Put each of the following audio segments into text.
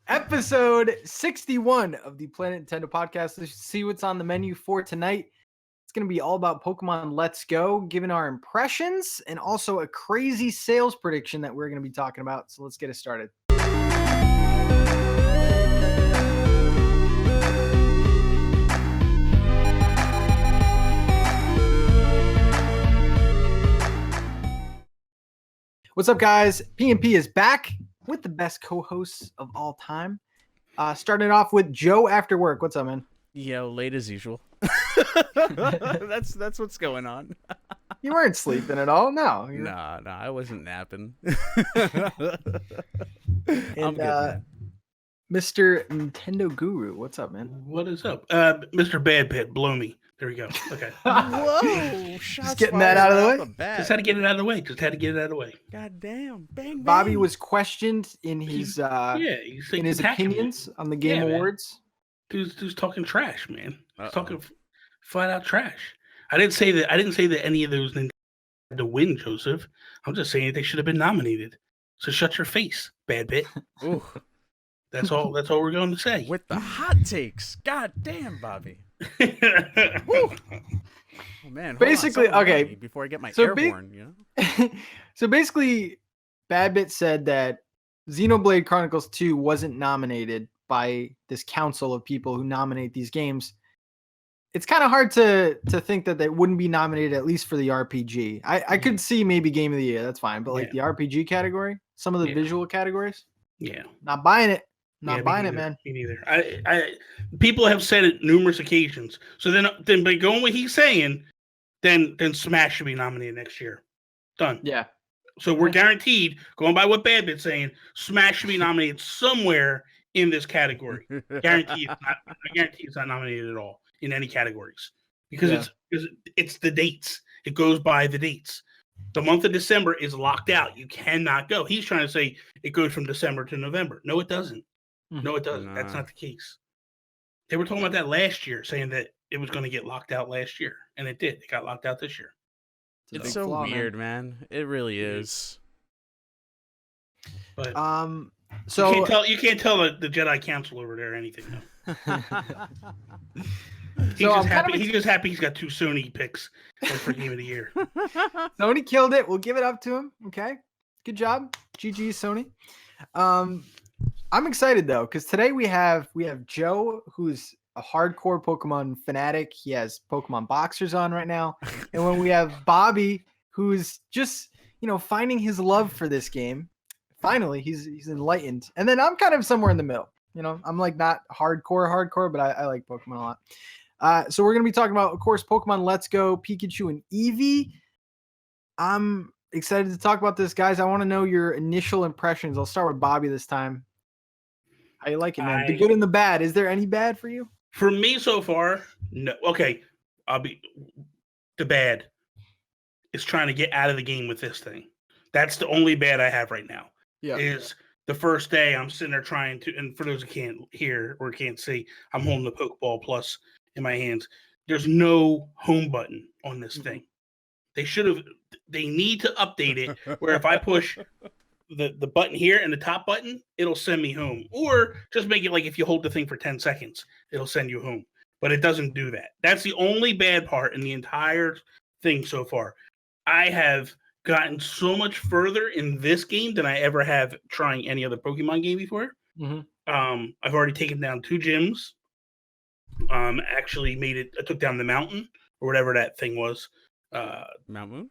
Episode 61 of the Planet Nintendo podcast. Let's see what's on the menu for tonight. It's going to be all about Pokemon Let's Go, giving our impressions and also a crazy sales prediction that we're going to be talking about. So let's get it started. What's up, guys? PNP is back with the best co-hosts of all time. Starting off with Joe after work. What's up, man? Yo, late as usual. That's what's going on. You weren't sleeping at all? No. Nah, I wasn't napping. And Mr. Nintendo Guru, what's up, man? What is up? Mr. Bad Pit, blow me. There we go. Okay. Whoa! Just getting that out of the way. Just had to get it out of the way. God damn. Bang, Bobby was questioned in his in his opinions on the Game Awards. Dude's talking trash, man. He's talking flat out trash. I didn't say that any of those Nintendo had to win, Joseph. I'm just saying they should have been nominated. So shut your face, Bad Pit. Ooh. That's all we're going to say. With the hot takes. God damn, Bobby. Oh man. Basically, okay. Before I get my airborne, you know. So basically, Badbit said that Xenoblade Chronicles 2 wasn't nominated by this council of people who nominate these games. It's kind of hard to think that they wouldn't be nominated at least for the RPG. I could see maybe Game of the Year, that's fine, but like the RPG category, some of the visual categories, not buying it. Not buying it, man. Me neither. I people have said it numerous occasions. So then by going what he's saying, then Smash should be nominated next year. Done. Yeah. So we're guaranteed, going by what Badbit's saying, Smash should be nominated somewhere in this category. Guaranteed. I guarantee it's not nominated at all in any categories because it's the dates. It goes by the dates. The month of December is locked out. You cannot go. He's trying to say it goes from December to November. No, it doesn't. No, it doesn't. Nah. That's not the case. They were talking about that last year, saying that it was going to get locked out last year, and it did. It got locked out this year. It's so weird, man. It really is. But so you can't tell the Jedi Council over there anything. No. He's just happy he's got two Sony picks for Game of the Year. Sony killed it. We'll give it up to him. Okay, good job, GG Sony. I'm excited though, because today we have Joe, who's a hardcore Pokemon fanatic. He has Pokemon boxers on right now. And when we have Bobby, who's just, finding his love for this game. Finally, he's enlightened. And then I'm kind of somewhere in the middle. I'm like not hardcore, but I like Pokemon a lot. So we're going to be talking about, of course, Pokemon Let's Go, Pikachu, and Eevee. I'm excited to talk about this, guys. I want to know your initial impressions. I'll start with Bobby this time. How you like it, man? The good and the bad. Is there any bad for you? For me so far, no. Okay, the bad is trying to get out of the game with this thing. That's the only bad I have right now. Yeah. Is the first day I'm sitting there trying to, and for those who can't hear or can't see, I'm holding the Pokeball Plus in my hands. There's no home button on this thing. They need to update it where if I push the button here and the top button, it'll send me home. Or just make it like if you hold the thing for 10 seconds, it'll send you home. But it doesn't do that. That's the only bad part in the entire thing so far. I have gotten so much further in this game than I ever have trying any other Pokemon game before. Mm-hmm. I've already taken down 2 gyms. Actually made it. I took down the mountain or whatever that thing was. Mount Moon?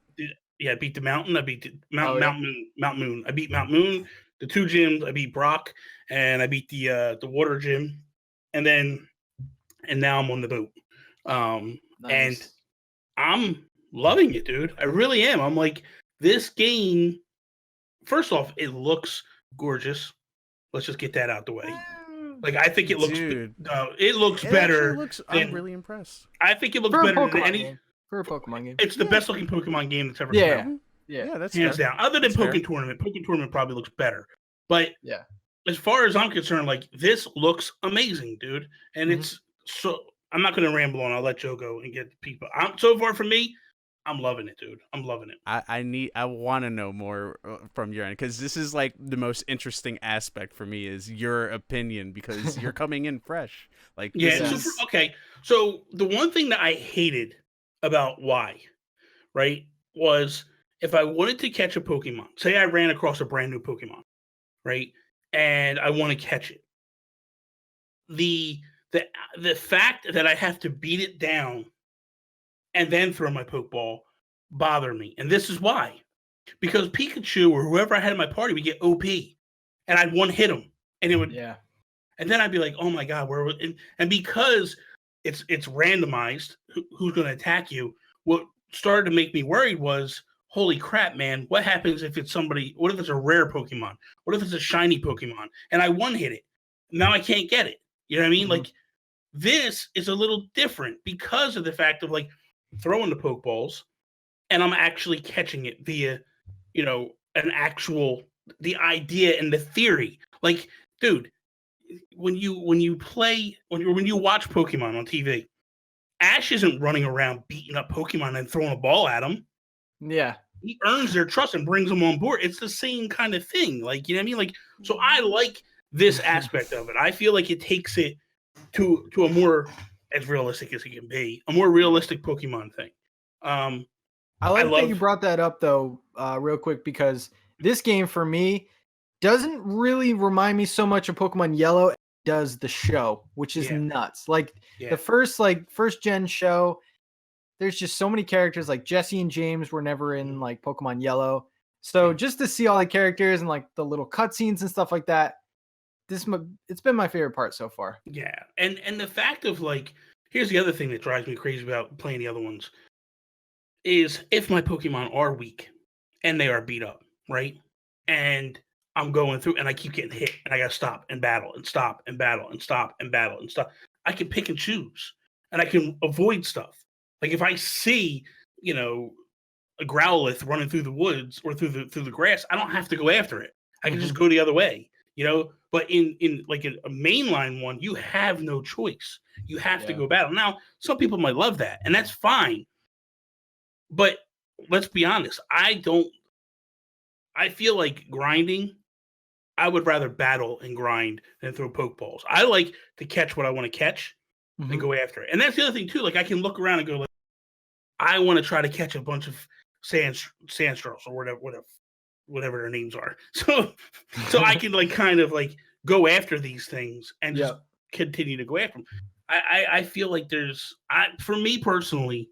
Yeah, I beat the mountain. I beat the Mount Moon. I beat Mount Moon. The 2 gyms. I beat Brock, and I beat the water gym, and now I'm on the boat. Nice. And I'm loving it, dude. I really am. I'm like, this game. First off, it looks gorgeous. Let's just get that out the way. Like, I think it looks. It looks better. I'm really impressed. I think it looks better than any. Game. For a Pokemon game. It's the best looking Pokemon game that's ever come out. Yeah, that's hands fair. down. Other than that's Pokken Tournament. Pokken Tournament probably looks better. But as far as I'm concerned, like, this looks amazing, dude. And it's so I'm not gonna ramble on. I'll let Joe go and get the people. So far for me, I'm loving it, dude. I'm loving it. I want to know more from your end, because this is like the most interesting aspect for me is your opinion, because you're coming in fresh. Like Yeah. this So is okay. So the one thing that I hated about why, right, was if I wanted to catch a Pokemon, say I ran across a brand new Pokemon, right, and I want to catch it, the the the fact that I have to beat it down and then throw my Pokeball bother me, and this is why. Because Pikachu or whoever I had in my party would get OP, and I'd one hit him, and it would, Yeah. and then I'd be like, "Oh my god, where?" And because it's randomized who's going to attack you, what started to make me worried was, "Holy crap, man! What happens if it's somebody? What if it's a rare Pokemon? What if it's a shiny Pokemon?" And I one hit it. Now I can't get it. You know what I mean? Mhm. Like this is a little different because of the fact of like throwing the Pokeballs, and I'm actually catching it via, an actual the idea and the theory. Like, dude, when you watch Pokemon on TV, Ash isn't running around beating up Pokemon and throwing a ball at them. Yeah. He earns their trust and brings them on board. It's the same kind of thing. Like, you know what I mean? Like, so I like this aspect of it. I feel like it takes it to a more, as realistic as it can be, a more realistic Pokemon thing. I I like that you love brought that up though, real quick, because this game for me doesn't really remind me so much of Pokemon Yellow as it does the show, which is Yeah. nuts. Like Yeah. the first gen show, there's just so many characters. Like Jesse and James were never in like Pokemon Yellow. So Yeah. just to see all the characters and like the little cutscenes and stuff like that, it's been my favorite part so far. Yeah, and the fact of like, here's the other thing that drives me crazy about playing the other ones is if my Pokemon are weak and they are beat up, right? And I'm going through and I keep getting hit and I gotta stop and battle and stop and battle and stop and battle and stop. I can pick and choose and I can avoid stuff. Like if I see, a Growlithe running through the woods or through the grass, I don't have to go after it. I can just go the other way, But in like a mainline one, you have no choice. You have to Yeah. go battle. Now, some people might love that, and that's fine. But let's be honest, I feel like grinding. I would rather battle and grind than throw Pokeballs. I like to catch what I want to catch and Mhm. go after it. And that's the other thing too. Like I can look around and go like, I want to try to catch a bunch of sandstraws or whatever their names are. So I can like kind of like go after these things and just Yep. continue to go after them. I feel like for me personally,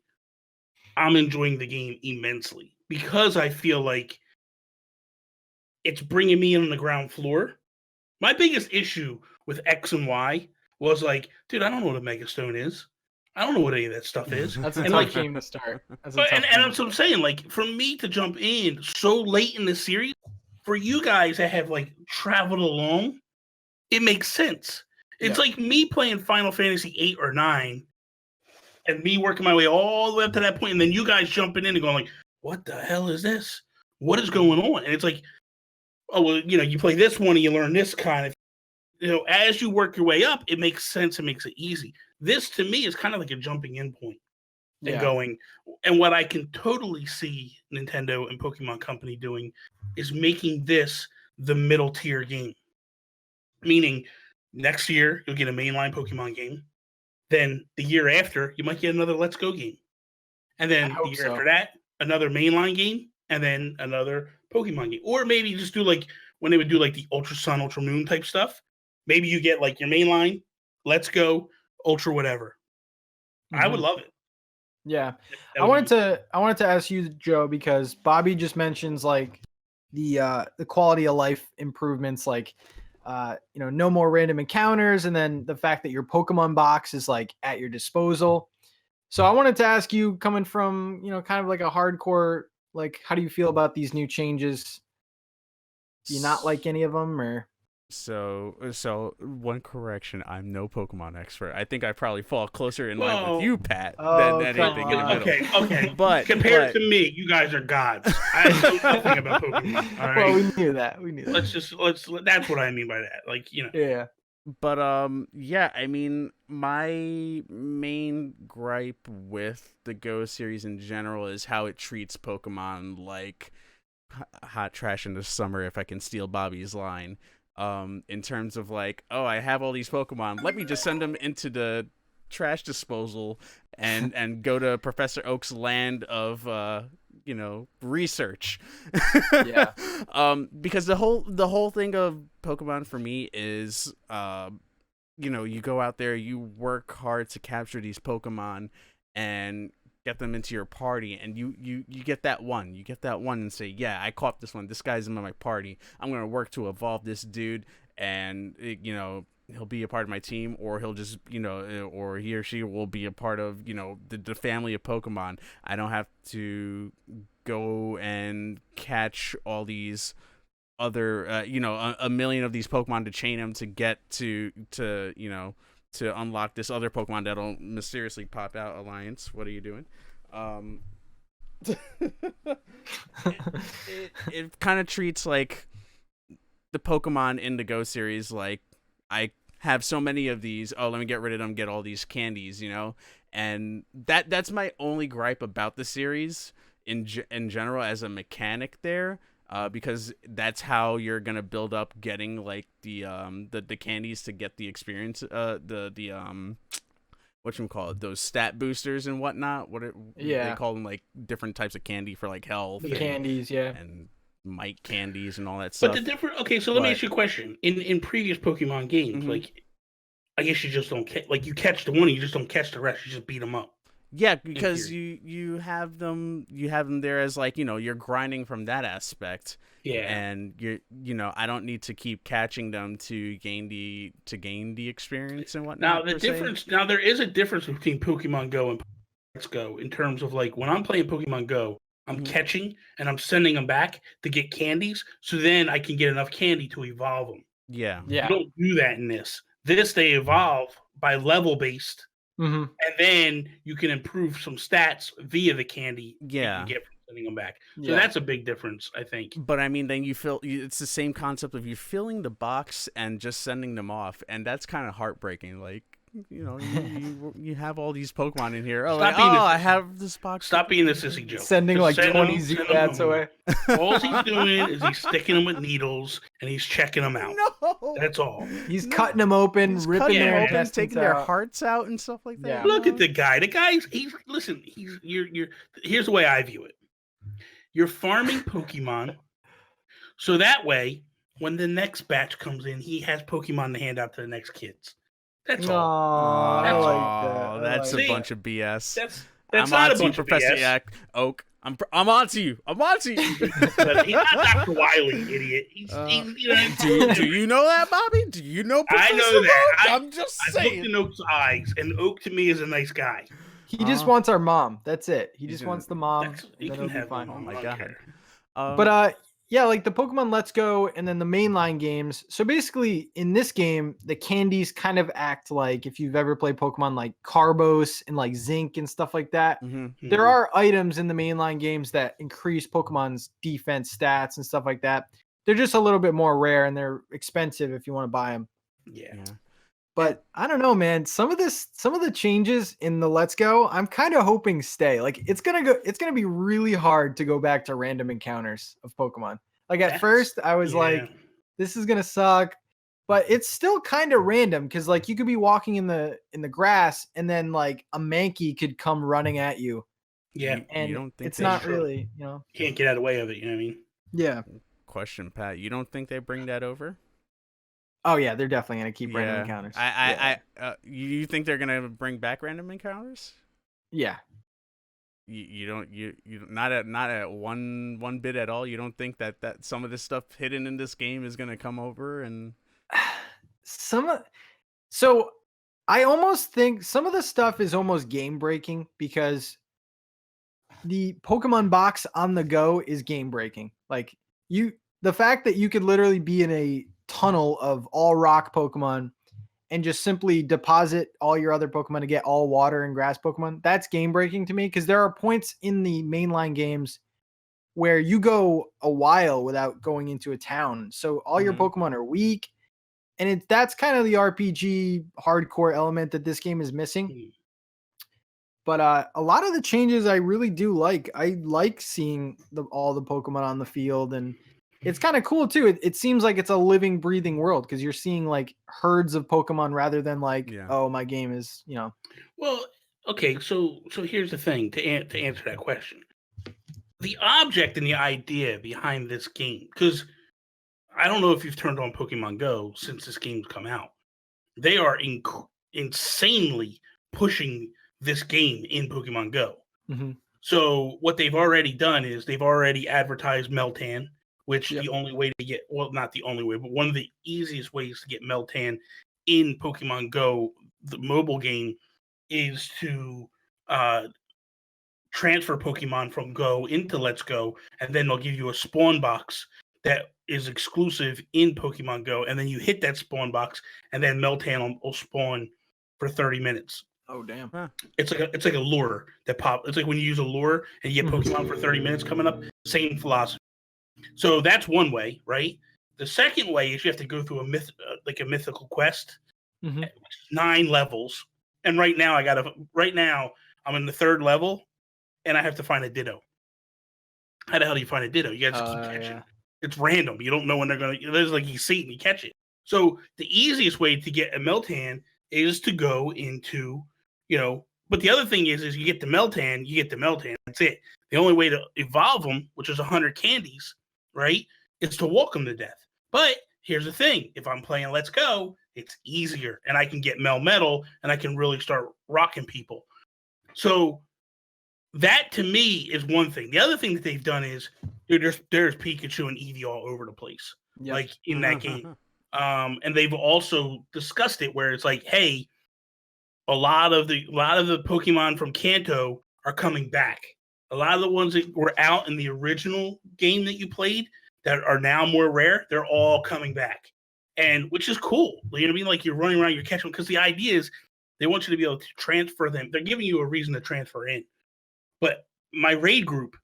I'm enjoying the game immensely because I feel like it's bringing me in on the ground floor. My biggest issue with X and Y was like, dude, I don't know what a Megastone is. I don't know what any of that stuff is. That's a And tough like, game to start. That's a But tough and game. that's what I'm saying. Like for me to jump in so late in the series, for you guys that have like traveled along, it makes sense. It's Yeah. like me playing Final Fantasy 8 or 9 and me working my way all the way up to that point, and then you guys jumping in and going like, what the hell is this? What is going on? And it's like, oh well, you play this one and you learn this kind of, as you work your way up, it makes sense. It makes it easy. This to me is kind of like a jumping in point and Yeah. going. And what I can totally see Nintendo and Pokemon Company doing is making this the middle tier game. Meaning, next year you'll get a mainline Pokemon game. Then the year after, you might get another Let's Go game. And I then the hope year so. after that, another mainline game, and then another Pokemon game. Or maybe just do like when they would do like the Ultra Sun, Ultra Moon type stuff. Maybe you get like your mainline, Let's Go, Ultra whatever. I would Mhm. love it. Yeah. That I would be- wanted to ask you, Joe, because Bobby just mentions like the quality of life improvements, like no more random encounters, and then the fact that your Pokemon box is like at your disposal. So I wanted to ask you, coming from kind of like a hardcore, like how do you feel about these new changes? Do you not like any of them, or? So one correction: I'm no Pokemon expert. I think I probably fall closer in line Well, with you, Pat, Oh, than come anything in the on. middle. Okay. But Compared to me, you guys are gods. I know nothing about Pokemon. All right. Well, we knew that. We knew that. That's what I mean by that. Like, Yeah. But yeah, I mean, my main gripe with the Go series in general is how it treats Pokemon like hot trash in the summer, if I can steal Bobby's line. In terms of like, oh, I have all these Pokemon, let me just send them into the trash disposal and go to Professor Oak's land of research. Yeah. Because the whole thing of Pokemon for me is you go out there, you work hard to capture these Pokemon and get them into your party, and you get that one. You get that one and say, yeah, I caught this one. This guy's in my party. I'm going to work to evolve this dude, and he'll be a part of my team, or he'll just, or he or she will be a part of, the family of Pokemon. I don't have to go and catch all these other a million of these Pokemon to chain them to get to unlock this other Pokemon that'll mysteriously pop out. Alliance, what are you doing? It kind of treats like the Pokemon in the Go series like, I have so many of these, oh, let me get rid of them, get all these candies, and that's my only gripe about the series in general as a mechanic there. Because that's how you're gonna build up getting like the candies to get the experience, the whatchamacallit, those stat boosters and whatnot. They call them, like, different types of candy for like health, The candies, yeah. and might candies and all that But stuff. the different. Okay, so let me But- ask you a question. In previous Pokemon games, Mhm. like, I guess you just don't like, you catch the one, and you just don't catch the rest. You just beat them up. Yeah, because you have them there as, like, you're grinding from that aspect. Yeah. And I don't need to keep catching them to gain the experience and whatnot. Now there is a difference between Pokemon Go and Let's Go in terms of, like, when I'm playing Pokemon Go, I'm Mhm. catching and I'm sending them back to get candies, so then I can get enough candy to evolve them. Yeah. You don't do that in this. This, they evolve by level based, Mm-hmm. and then you can improve some stats via the candy Yeah. you get from sending them back. So Yeah. that's a big difference, I think. But I mean, then it's the same concept of you filling the box and just sending them off, and that's kind of heartbreaking. Like, you have all these Pokemon in here. Oh, Stop like, being a I sissy. have this box. Stop being the sissy Joe. Sending Just like send 20 them Zubats home. away. All he's doing is he's sticking them with needles and he's checking them out. No, That's all. He's cutting them open, He's ripping cutting their them open, intestines taking their out. hearts out and stuff like that. Yeah. Look at the guy. The guy's you're here's the way I view it. You're farming Pokemon, so that way when the next batch comes in, he has Pokemon to hand out to the next kids. That's all. Aw, I That's like all. that. I That's like a See? bunch of BS. That's I'm not a onto you, bunch of Professor BS. Oak. I'm onto you. I'm onto you. But he's not Dr. Wiley, idiot. He's Do you know that, Bobby? Do you know Professor I know that. Oak? I'm just I looked saying. in Oak's eyes, and Oak to me is a nice guy. He just wants our mom. That's it. He He's just gonna- wants the mom. That's, and you then can it'll be have fine. fun. Oh my I don't God. care. But yeah, like the Pokemon Let's Go and then the mainline games. So basically, in this game, the candies kind of act like, if you've ever played Pokemon like Carbos and like Zinc and stuff like that. Mhm. There are items in the mainline games that increase Pokemon's defense stats and stuff like that. They're just a little bit more rare and they're expensive if you want to buy them. Yeah. But I don't know, man. Some of the changes in the Let's Go, I'm kind of hoping stay. Like it's gonna be really hard to go back to random encounters of Pokemon. Like at first I was like, this is gonna suck, but it's still kind of random because like you could be walking in the grass and then like a Mankey could come running at you. Yeah. And you don't think it's they not should- really, Can't get out of the way of it, you know what I mean? Yeah. Question, Pat. You don't think they bring that over? Oh yeah, they're definitely gonna keep random encounters. You think they're gonna bring back random encounters? Yeah. You don't not at one bit at all. You don't think that some of this stuff hidden in this game is gonna come over and So I almost think some of the stuff is almost game breaking because the Pokemon box on the go is game breaking. Like the fact that you could literally be in a tunnel of all rock Pokemon and just simply deposit all your other Pokemon to get all water and grass Pokemon, that's game breaking to me because there are points in the mainline games where you go a while without going into a town. So all your Mhm. Pokemon are weak. And that's kind of the RPG hardcore element that this game is missing. Mm. But a lot of the changes I really do like. I like seeing all the Pokemon on the field, and it's kind of cool too. It seems like it's a living, breathing world because you're seeing like herds of Pokemon rather than like, Yeah. oh, my game is, Well, okay, so here's the thing to answer that question. The object and the idea behind this game, because I don't know if you've turned on Pokemon Go since this game's come out. They are insanely pushing this game in Pokemon Go. mm-hmm. So what they've already done is they've already advertised Meltan, which Yep. the only way to get, well, not the only way, but one of the easiest ways to get Meltan in Pokemon Go, the mobile game, is to transfer Pokemon from Go into Let's Go, and then they'll give you a spawn box that is exclusive in Pokemon Go, and then you hit that spawn box, and then Meltan will spawn for 30 minutes. Oh, damn. Huh. It's like a lure that pop. It's like when you use a lure and you get Pokemon for 30 minutes coming up. Same philosophy. So that's one way, right? The second way is you have to go through a mythical quest, Mm-hmm. 9 levels, and right now I'm in the 3rd level, and I have to find a Ditto. How the hell do you find a Ditto? You guys keep catching. Yeah. It's random. You don't know when they're gonna. There's like you see it and you catch it. So the easiest way to get a Meltan is to go into, But the other thing is you get the Meltan, That's it. The only way to evolve them, which is 100 candies, right, is to walk them to death. But here's the thing: if I'm playing Let's Go, it's easier, and I can get Melmetal, and I can really start rocking people. So that to me is one thing. The other thing that they've done is, dude, there's Pikachu and Eevee all over the place, Yep. like in that game. And they've also discussed it where it's like, hey, a lot of the Pokemon from Kanto are coming back. A lot of the ones that were out in the original game that you played that are now more rare, they're all coming back, and which is cool. You know what I mean? Like you're running around, you're catching them, because the idea is they want you to be able to transfer them. They're giving you a reason to transfer in. But my raid group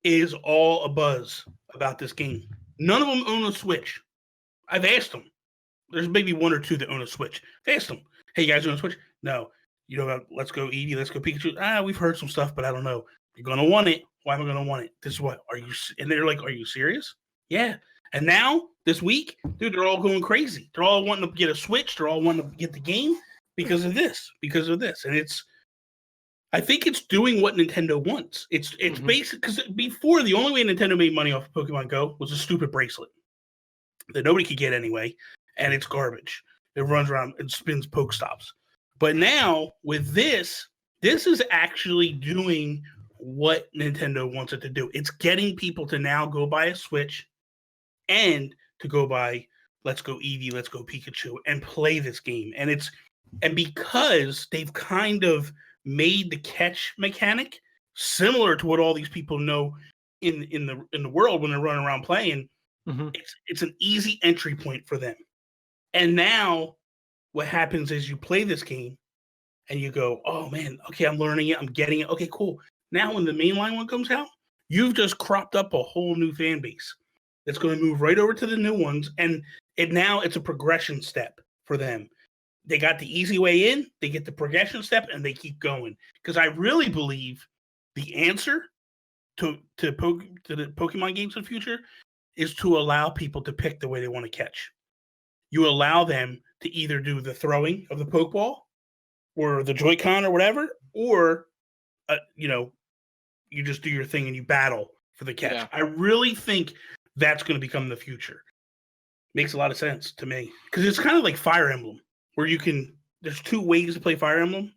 is all abuzz about this game. None of them own a Switch. I've asked them. There's maybe 1 or 2 that own a Switch. I've asked them, hey, you guys own a Switch? No. You know about Let's Go Eevee, Let's Go Pikachu? We've heard some stuff, but I don't know. You're going to want it. Why am I going to want it? This is what? And they're like, are you serious? Yeah. And now, this week, dude, they're all going crazy. They're all wanting to get a Switch. They're all wanting to get the game because of this. And I think it's doing what Nintendo wants. It's basic, because before, the only way Nintendo made money off of Pokemon Go was a stupid bracelet that nobody could get anyway, and it's garbage. It runs around and spins Pokestops. But now with this is actually doing what Nintendo wants it to do. It's getting people to now go buy a Switch and to go buy Let's Go Eevee, Let's Go Pikachu, and play this game. And because they've kind of made the catch mechanic similar to what all these people know in the world when they're running around playing, it's an easy entry point for them. And now what happens is you play this game and you go, oh man, okay, I'm learning it, I'm getting it. Okay, cool. Now when the mainline one comes out, you've just cropped up a whole new fan base that's going to move right over to the new ones, and it's a progression step for them. They got the easy way in, they get the progression step, and they keep going. Because I really believe the answer to the Pokemon games in the future is to allow people to pick the way they want to catch. You allow them to either do the throwing of the Pokeball or the Joy-Con or whatever, or you just do your thing and you battle for the catch. Yeah. I really think that's going to become the future. Makes a lot of sense to me, because it's kind of like Fire Emblem, where there's 2 ways to play Fire Emblem.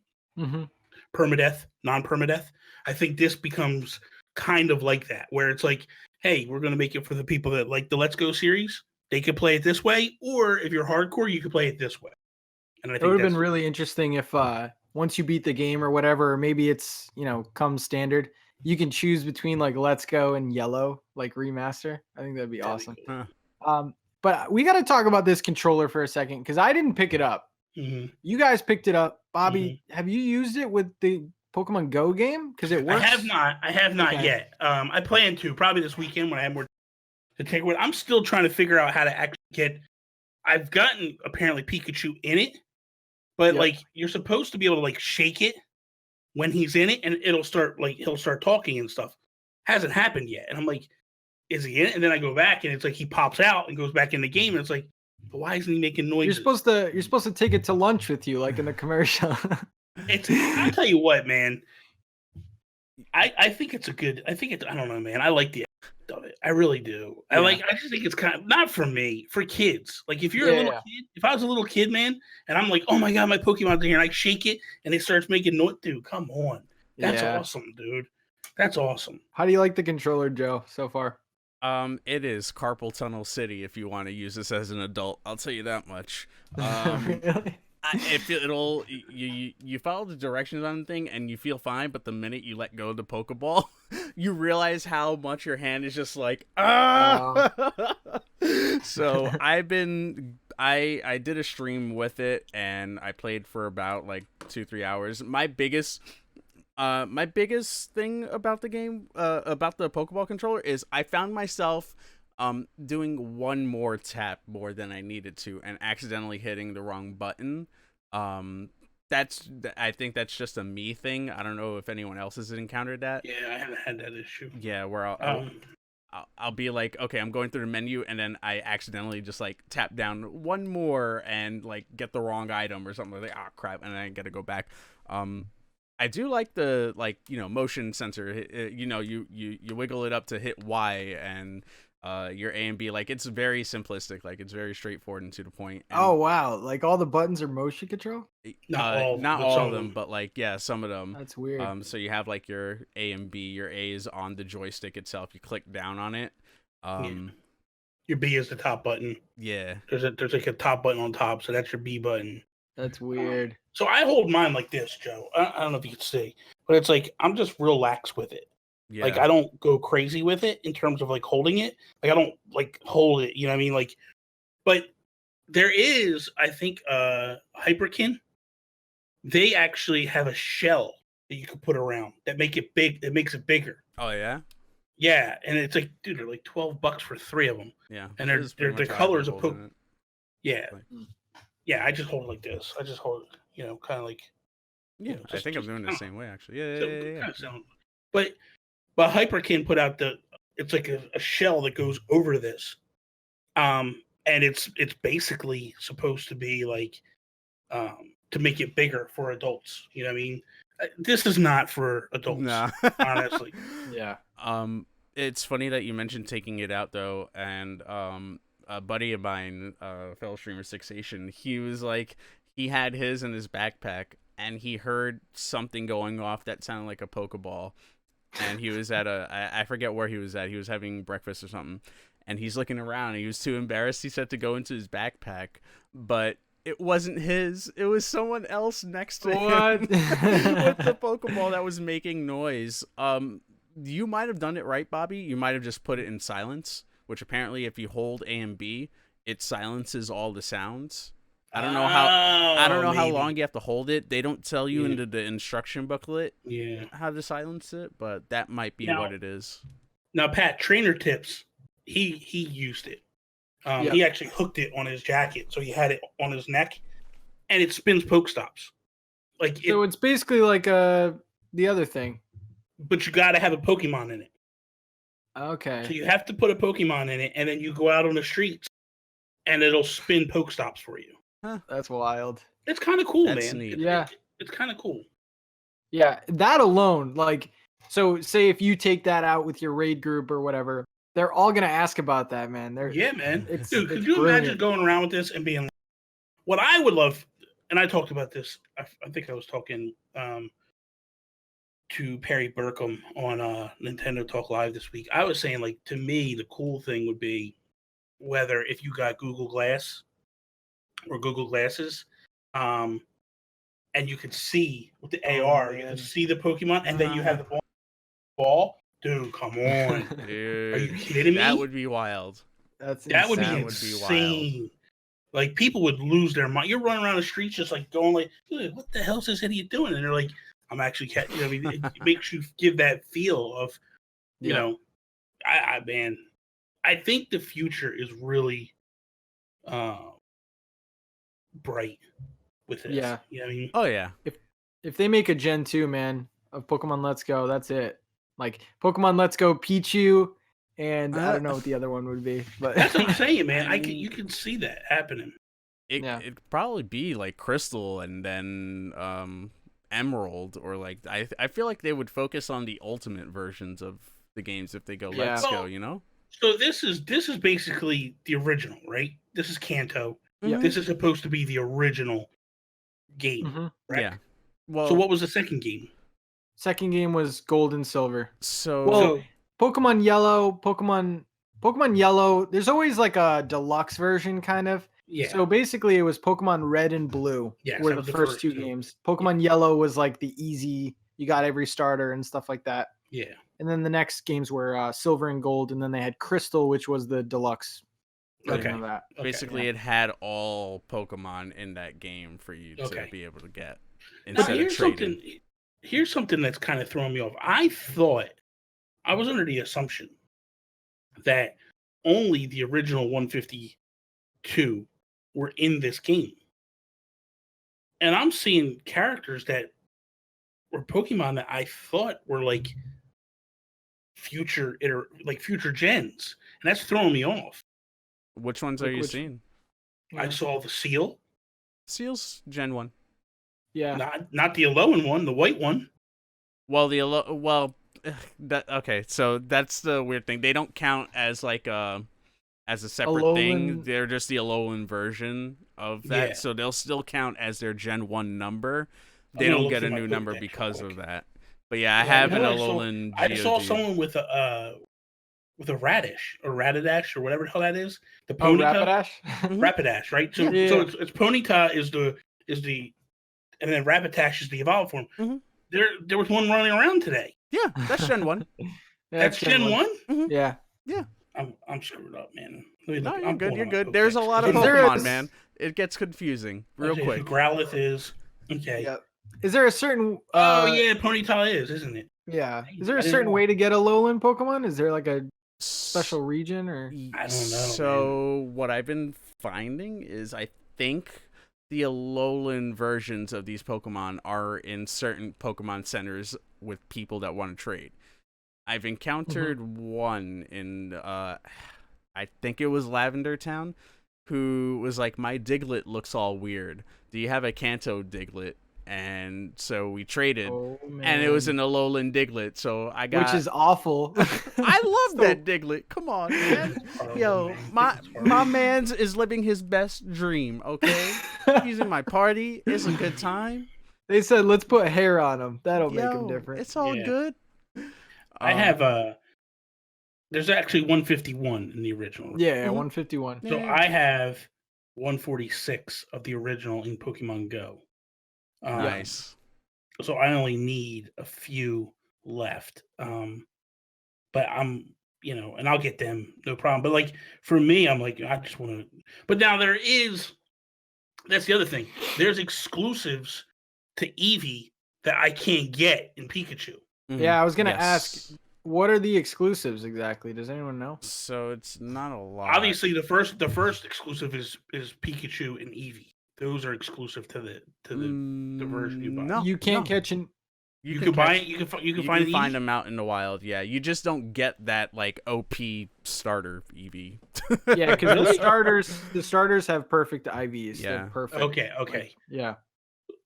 Permadeath, non-permadeath. I think this becomes kind of like that, where it's like, hey, we're going to make it for the people that like the Let's Go series. They could play it this way, or if you're hardcore, you could play it this way. And I think it would have been really interesting if once you beat the game or whatever, or maybe it's, comes standard, you can choose between like Let's Go and Yellow, like remaster. I think that'd be awesome. Cool. But we got to talk about this controller for a second, because I didn't pick it up. You guys picked it up. Bobby, have you used it with the Pokemon Go game? Because it works. I have not yet. I plan to, probably this weekend when I have more to take with. I'm still trying to figure out how to actually get. I've gotten apparently Pikachu in it, but Yep. like you're supposed to be able to like shake it when he's in it, and it'll start like he'll start talking and stuff. Hasn't happened yet, and I'm like, is he in it? And then I go back, and it's like he pops out and goes back in the game, and it's like, but why isn't he making noises? You're supposed to take it to lunch with you, like in the commercial. I tell you what, man. I think it's a good. I think it's. I don't know, man. I like the of it. I really do. Yeah. I just think it's kind of not for me, for kids. Like if you're a little Yeah. kid, if I was a little kid, man, and I'm like, oh my god, my Pokemon's in here, and I shake it and it starts making noise. Dude, come on. That's Yeah. awesome, dude. That's awesome. How do you like the controller, Joe, so far? It is carpal tunnel city if you want to use this as an adult. I'll tell you that much. Really? It'll you follow the directions on the thing and you feel fine, but the minute you let go of the Pokeball, you realize how much your hand is just like So I did a stream with it and I played for about like 2-3 hours. My biggest thing about the game, about the Pokeball controller, is I found myself doing one more tap more than I needed to and accidentally hitting the wrong button. I think that's just a me thing. I don't know if anyone else has encountered that. Yeah, I haven't had that issue. Yeah, where I'll be like, okay, I'm going through the menu, and then I accidentally just like tap down one more and like get the wrong item or something like, oh crap, and then I gotta go back. I do like the motion sensor. You wiggle it up to hit Y and your A and B. Like it's very simplistic. Like it's very straightforward and to the point. And, Oh wow! Like all the buttons are motion control. Not all of them, but like some of them. That's weird. So you have like your A and B. Your A is on the joystick itself. You click down on it. Your B is the top button. Yeah. There's like a top button on top, so that's your B button. That's weird. So I hold mine like this, Joe. I don't know if you can see, but it's like I'm just real lax with it. Yeah. Like I don't go crazy with it in terms of like holding it. Like I don't like hold it, you know what I mean? Like, but there is, I think, Hyperkin. They actually have a shell that you can put around that make it big. It makes it bigger. Oh yeah. Yeah, and it's like, dude, they're like $12 for 3 of them. Yeah. And they're the colors of Pokemon. Yeah. Yeah, I just hold it like this. I just hold it, kind of like. Yeah, I think I'm doing it the same way actually. Yeah. But Hyperkin put out it's like a shell that goes over this, and it's basically supposed to be like, to make it bigger for adults. You know what I mean? This is not for adults, Nah. honestly. Yeah. It's funny that you mentioned taking it out though, and a buddy of mine, fellow streamer Sixation, he was like, he had his in his backpack, and he heard something going off that sounded like a Pokeball, and he was at I forget where he was at. He was having breakfast or something, and he's looking around, and he was too embarrassed. He said to go into his backpack, but it wasn't his. It was someone else next to him with the Pokeball that was making noise. You might have done it right, Bobby. You might have just put it in silence, which apparently if you hold A and B, it silences all the sounds. I don't know how long you have to hold it. They don't tell you in the instruction booklet how to silence it, but that might be what it is. Now, Pat, trainer tips. He used it. He actually hooked it on his jacket, so he had it on his neck, and it spins Pokestops. So it's basically like the other thing. But you got to have a Pokemon in it. Okay. So you have to put a Pokemon in it, and then you go out on the streets, and it'll spin Pokestops for you. Huh. That's wild. It's kind of cool, That's man. neat. It's kind of cool. Yeah, that alone, like, so say if you take that out with your raid group or whatever, they're all gonna ask about that, man. Yeah, man. Dude, could it's you brilliant. imagine going around with this and being like, what I would love, and I talked about this, I think I was talking to Perry Burkham on NintenTalk Live this week. I was saying, like, to me, the cool thing would be whether if you got Google Glass or Google Glasses, and you could see with the AR, you could see the Pokemon, and then you have the ball. Dude, come on. Dude, are you kidding me? That would be wild. That would be insane. Like, people would lose their mind. You're running around the streets just like going like, dude, what the hell is this idiot doing? And they're like, I'm actually catching. I mean, it makes you give that feel of, man, I think the future is really bright with this. Yeah. You know what I mean? Oh yeah. If they make a Gen 2, man, of Pokemon Let's Go, that's it. Like Pokemon Let's Go Pichu, and I don't know what the other one would be, but That's what I'm saying, man. I mean- You can see that happening. It'd probably be like Crystal and then Emerald, or like I feel like they would focus on the ultimate versions of the games if they go Yeah. Let's Go, you know? So this is basically the original, right? This is Kanto. Yeah. This is supposed to be the original game, Mhm. right? Yeah. Well, So what was the second game? Second game was Gold and Silver. so Well, Pokemon Yellow, Pokemon Yellow. There's always like a deluxe version, kind of. Yeah. So basically, it was Pokemon Red and Blue Yes, were that the was the first first two two. games. Pokemon Yellow was like the easy, you got every starter and stuff like that. Yeah. And then the next games were Silver and Gold, and then they had Crystal, which was the deluxe version Okay. of that. Okay. basically it had all Pokemon in that game for you to Okay. be able to get Now, instead of here's trading. something that's kind of throwing me off. I was under the assumption that only the original 152 were in this game. And I'm seeing characters that were Pokemon that I thought were like future gens. And that's throwing me off. Which ones Like are you which- seeing? Yeah. I saw the seal, Seals Gen 1. Yeah. not the Alolan one, the white one. Well, that okay. So that's the weird thing. They don't count as like as a separate thing. Alolan- They're just the Alolan version of that. Yeah. So they'll still count as their Gen 1 number. I'm They gonna don't look get through a my new book number then real because quick. of that. But yeah, I Yeah, have an no, I saw- Alolan I just saw GOG. someone with a radish or Radidash or whatever the hell that is. The Oh, Ponyta, Rapidash? Rapidash, right? So Yeah. so it's Ponyta is the and then Rapidash is the evolved form. Mhm. There was one running around today. Yeah, that's Gen 1. Yeah, That's Gen 1? Yeah. I'm screwed up, man. Let me No, look. you're I'm good. pulling You're up good. my There's a Pokedex. lot of Is there a- Pokemon, man. It gets confusing real Okay, quick. so Growlithe is okay. Yeah. Is there a certain Oh yeah, Ponyta is, isn't it? Yeah. Is there I a didn't certain know. way to get a Alolan Pokemon? Is there like a special region or I don't know, So what I've been finding is I think the Alolan versions of these Pokemon are in certain Pokemon centers with people that want to trade. I've encountered one in I think it was Lavender Town, who was like, my Diglett looks all weird. Do you have a Kanto Diglett? And so we traded, Oh, man. and it was an Alolan Diglett. So I got, which is awful. I love that Diglett. Come on, man. Horrible, Yo, man. my It's horrible. my man's is living his best dream. Okay, he's in my party. It's a good time. They said let's put hair on him. That'll make him Yo, different. It's all Yeah. good. I have there's actually 151 in the original. Yeah, Mhm. 151. So Yeah. I have 146 of the original in Pokemon Go. Nice. So I only need a few left. But I'm, and I'll get them, no problem. But like for me, I'm like, I just want to. But now that's the other thing. There's exclusives to Eevee that I can't get in Pikachu. Mhm. Yeah, I was gonna Yes. ask, what are the exclusives exactly? Does anyone know? So it's not a lot. Obviously, the first exclusive is Pikachu and Eevee. Those are exclusive to the version you buy. No, You can't no. catch an. You can buy catch- it. You can You find can an find Eevee. them out in the wild. Yeah, you just don't get that like OP starter Eevee. Yeah, because Really? the starters have perfect IVs. Yeah. They're perfect. Okay. Like, yeah.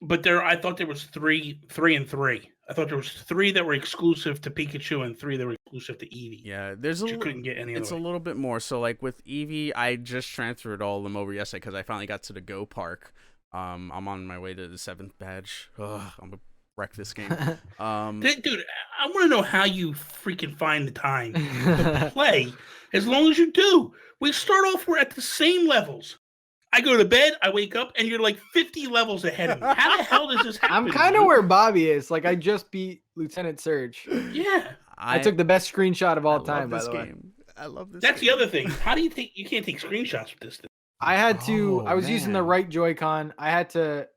But I thought there was three and three. I thought there was 3 that were exclusive to Pikachu and 3 that were exclusive to Eevee. Yeah, there's a You couldn't get any it's a other way. little bit more. So like with Eevee, I just transferred all of them over yesterday because I finally got to the Go Park. I'm on my way to the 7th badge. Ugh, I'm gonna wreck this game. Dude, I want to know how you freaking find the time to play as long as you do. We start off, we're at the same levels. I go to bed, I wake up, and you're like 50 levels ahead of me. How the hell does this happen? I'm kind of dude? where Bobby is. Like I just beat Lieutenant Surge. Yeah. I took the best screenshot of I all love time, by this the way. game. I love this. That's the game. other thing. How do you think you can't take screenshots with this thing? I had to. Oh, I was using the man. right Joy-Con. I had to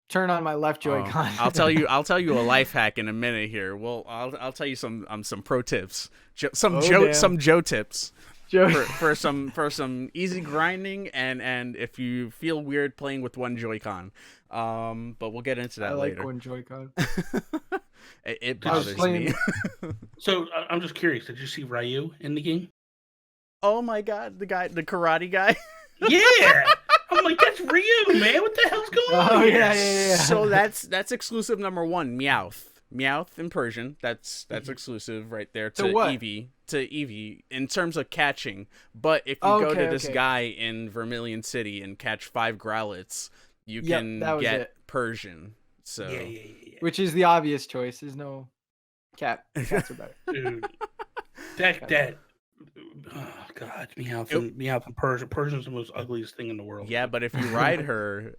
turn on my left Oh, Joy-Con. I'll tell you a life hack in a minute here. Well, I'll tell you some pro tips. Oh, damn. Some Joe tips. Joe. for some easy grinding, and if you feel weird playing with one Joy-Con. But we'll get into that I like later. one Joy-Con. It I was bothers playing- me. So I'm just curious. Did you see Ryu in the game? Oh my god, the karate guy. Yeah. I'm like, that's Ryu, man. What the hell's going on Oh here? yeah. So that's exclusive number 1, Meowth. Meowth in Persian. That's exclusive right there to what? Eevee. To Eevee in terms of catching. But if you go to this guy in Vermilion City and catch 5 Growlithes, you can get Persian. So Yeah. Which is the obvious choice. There's no cat. Cats are better. Dude, that. Oh God, Meowth and Persian. Persian's the most ugliest thing in the world. yeah, but if you ride her,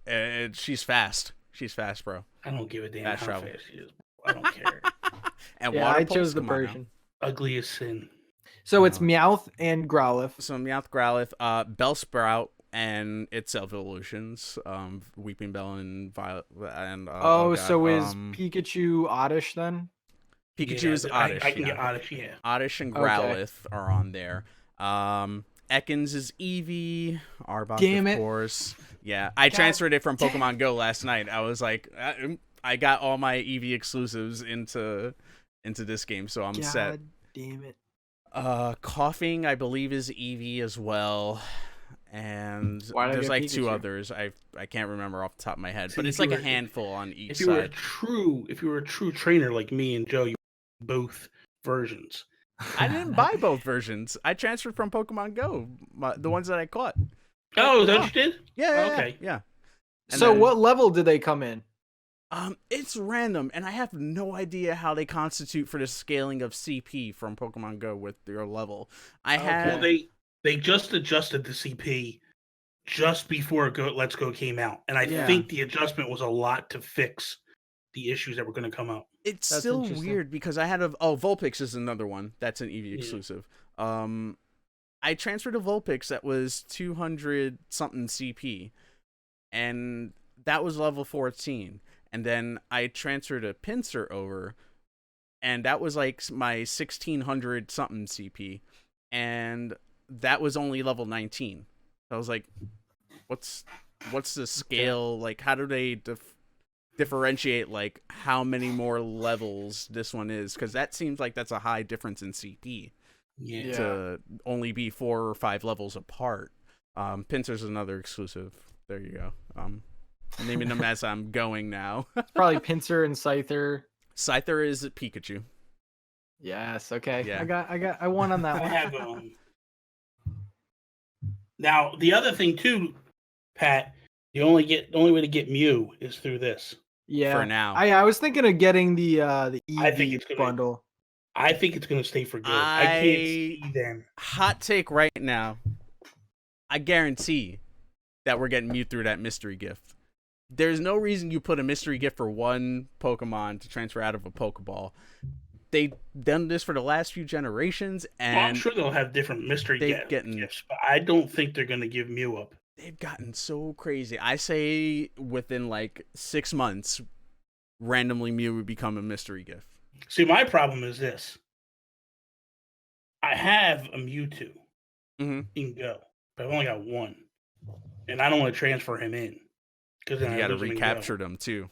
she's fast. She's fast, bro. I don't give a damn Fast how travel. fast she is. I don't care. And Yeah, water I pulse, chose the come on now. Persian. Ugliest sin. So it's Meowth and Growlithe. So Meowth, Growlithe, Bellsprout, and its evolutions, Weeping Bell and Violet, and So is Pikachu Oddish then? Pikachu is Oddish. I can get Oddish, yeah. Oddish and Okay. Growlithe are on there. Ekans is Eevee. Arbok, Damn of it. course. Yeah, I transferred it from Pokemon Go last night. I was like, I got all my Eevee exclusives into this game, so I'm set. God damn it. Coughing, I believe, is Eevee as well. And Why did I there's get like 2 Pikachu? others. I can't remember off the top of my head, See, but if it's you like a were- handful on each If you were a side. true trainer like me and Joe, you both versions. I didn't buy both versions. I transferred from Pokemon Go, the ones that I caught. Oh, is that what you did? Yeah. Okay. Yeah. And So then- what level did they come in? It's random, and I have no idea how they constitute for the scaling of CP from Pokemon Go with your level. Well, they just adjusted the CP just before Let's Go came out, and I Yeah. think the adjustment was a lot to fix the issues that were going to come up. It's That's still interesting. weird because I had Vulpix is another one that's an Eevee Yeah. exclusive. I transferred a Vulpix that was 200 something CP, and that was level 14. And then I transferred a Pinsir over, and that was like my 1600 something CP, and that was only level 19. I was like, what's the scale? Like, how do they differentiate like how many more levels this one is? Because that seems like that's a high difference in CP Yeah. to only be 4 or 5 levels apart. Pinsir's another exclusive. There you go. I'm naming them as I'm going now. It's probably Pinsir and Scyther. Scyther is Pikachu. Yes. Okay. Yeah. I won on that I one. have now the other thing too, Pat. The only way to get Mew is through this. Yeah. For now. I was thinking of getting the I think Eevee it's gonna- bundle. I think it's going to stay for good. I can't see them. Hot take right now. I guarantee that we're getting Mew through that mystery gift. There's no reason you put a mystery gift for one Pokemon to transfer out of a Pokeball. They've done this for the last few generations, and Well, I'm sure they'll have different mystery gifts, but I don't think they're going to give Mew up. they've gotten so crazy. I say within like 6 months, randomly Mew would become a mystery gift. See, my problem is this. I have a Mewtwo in Go, but I've only got one. And I don't want to transfer him in. Because then You I got to lose him in Go. recapture them too.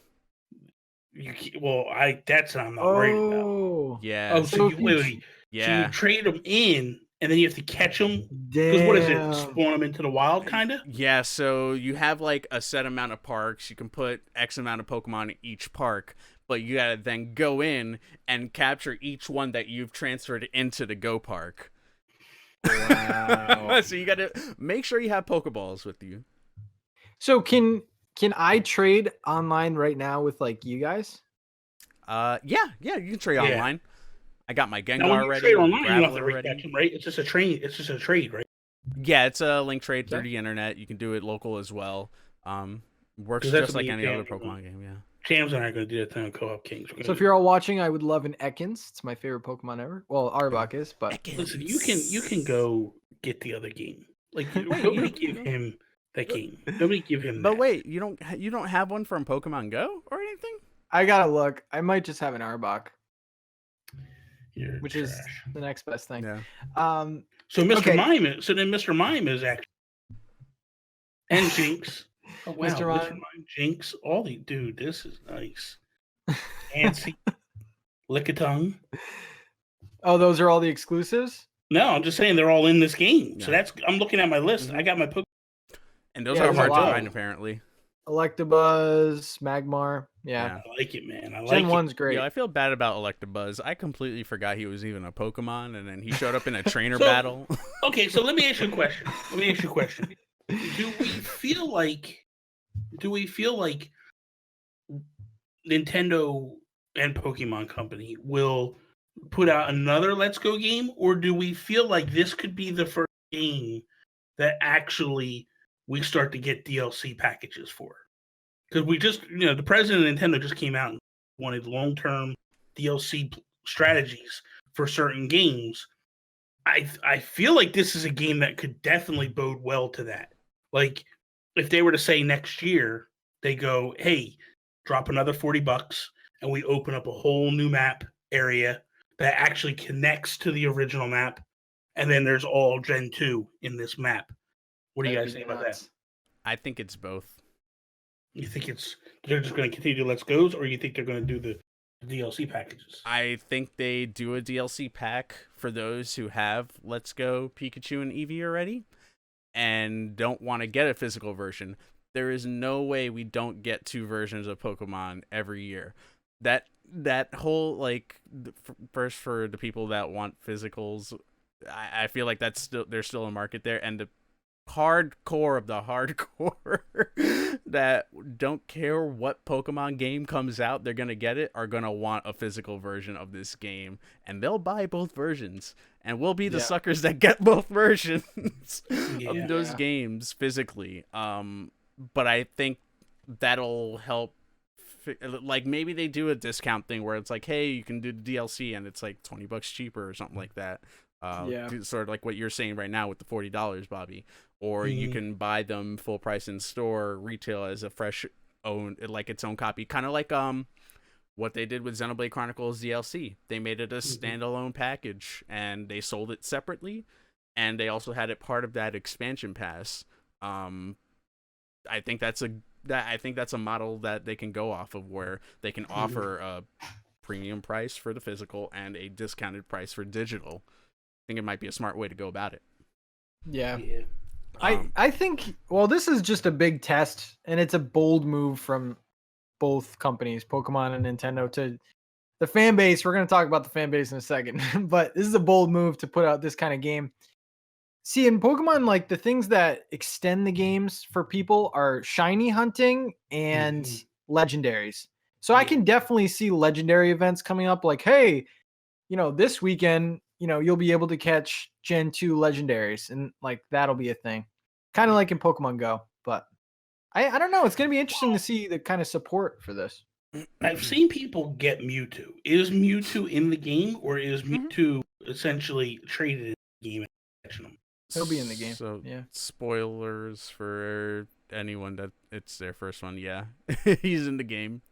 That's what I'm not worried about. Oh. Yeah. Oh, so you wait. Yeah. So you trade them in, and then you have to catch them? Because what is it? Damn. Spawn them into the wild, kind of? Yeah, so you have like a set amount of parks. You can put X amount of Pokemon in each park, but you gotta then go in and capture each one that you've transferred into the Go Park. Wow. So you gotta make sure you have Pokeballs with you. So can I trade online right now with like you guys? Yeah, you can trade Yeah. online. I got my Gengar Now, when you ready. trade online, you don't have Graveler to ready. recapture them, right? It's just a trade, right? Yeah, it's a link trade through Okay. the internet. You can do it local as well. Works 'Cause that's just like what any you other can do. Pokemon game. Yeah. James and I are going to do that thing on Co-op Kings. So if you're all watching, I would love an Ekans. It's my favorite Pokemon ever. Well, Arbok is, but Listen, you can go get the other game. Like Wait, nobody you- give him that game. Nobody give him. But that. wait, you don't have one from Pokemon Go or anything? I gotta look. I might just have an Arbok, You're which is trash. the next best thing. Yeah. So Mr. Okay. Mime is, so then Mr. Mime is actually, and Jinx. Oh wow, Mr. Mr. Mime. Mime, Jinx, all the dude, this is nice. Fancy, Lickitung. Oh, those are all the exclusives? No, I'm just saying they're all in this game. So Yeah. that's I'm looking at my list. I got my And those Yeah, are there's a hard to lot. find, apparently. Electabuzz, Magmar. Yeah. I like it, man. I like Gen it. 1's great. Yeah, I feel bad about Electabuzz. I completely forgot he was even a Pokemon, and then he showed up in a trainer So- battle. Okay, so let me ask you a question. Do we feel like Nintendo and Pokemon Company will put out another Let's Go game, or do we feel like this could be the first game that actually we start to get DLC packages for? Because we just, the president of Nintendo just came out and wanted long-term DLC strategies for certain games. I feel like this is a game that could definitely bode well to that. Like, if they were to say next year, they go, hey, drop another $40 and we open up a whole new map area that actually connects to the original map. And then there's all Gen 2 in this map. What do you That'd guys be think about nuts. that? I think it's both. You think they're just going to continue to Let's Go's, or you think they're going to do the DLC packages? I think they do a DLC pack for those who have Let's Go Pikachu and Eevee already and don't want to get a physical version. There is no way we don't get 2 versions of Pokemon every year. That whole, like, first for the people that want physicals, I feel like there's still a market there, and the hardcore of the hardcore that don't care what Pokemon game comes out, they're gonna get it, are gonna want a physical version of this game, and they'll buy both versions, and we'll be the suckers that get both versions of those games physically. But I think that'll help. Like, maybe they do a discount thing where it's like, hey, you can do the DLC and it's like $20 cheaper or something like that. Sort of like what you're saying right now with the $40, Bobby. Or you can buy them full price in store, retail as a fresh own, like its own copy. Kind of like what they did with Xenoblade Chronicles DLC. They made it a standalone package and they sold it separately, and they also had it part of that expansion pass. I think that's a model that they can go off of, where they can offer a premium price for the physical and a discounted price for digital. I think it might be a smart way to go about it. Yeah. I think, well, this is just a big test, and it's a bold move from both companies, Pokemon and Nintendo, to the fan base. We're going to talk about the fan base in a second, but this is a bold move to put out this kind of game. See, in Pokemon, like, the things that extend the games for people are shiny hunting and legendaries. So I can definitely see legendary events coming up, like, hey, this weekend, you'll be able to catch Gen 2 legendaries, and like that'll be a thing. Kind of like in Pokemon Go, but I don't know. It's going to be interesting to see the kind of support for this. I've seen people get Mewtwo. Is Mewtwo in the game, or is Mewtwo essentially traded in the game? He'll be in the game. So, yeah. Spoilers for anyone that it's their first one. Yeah, he's in the game.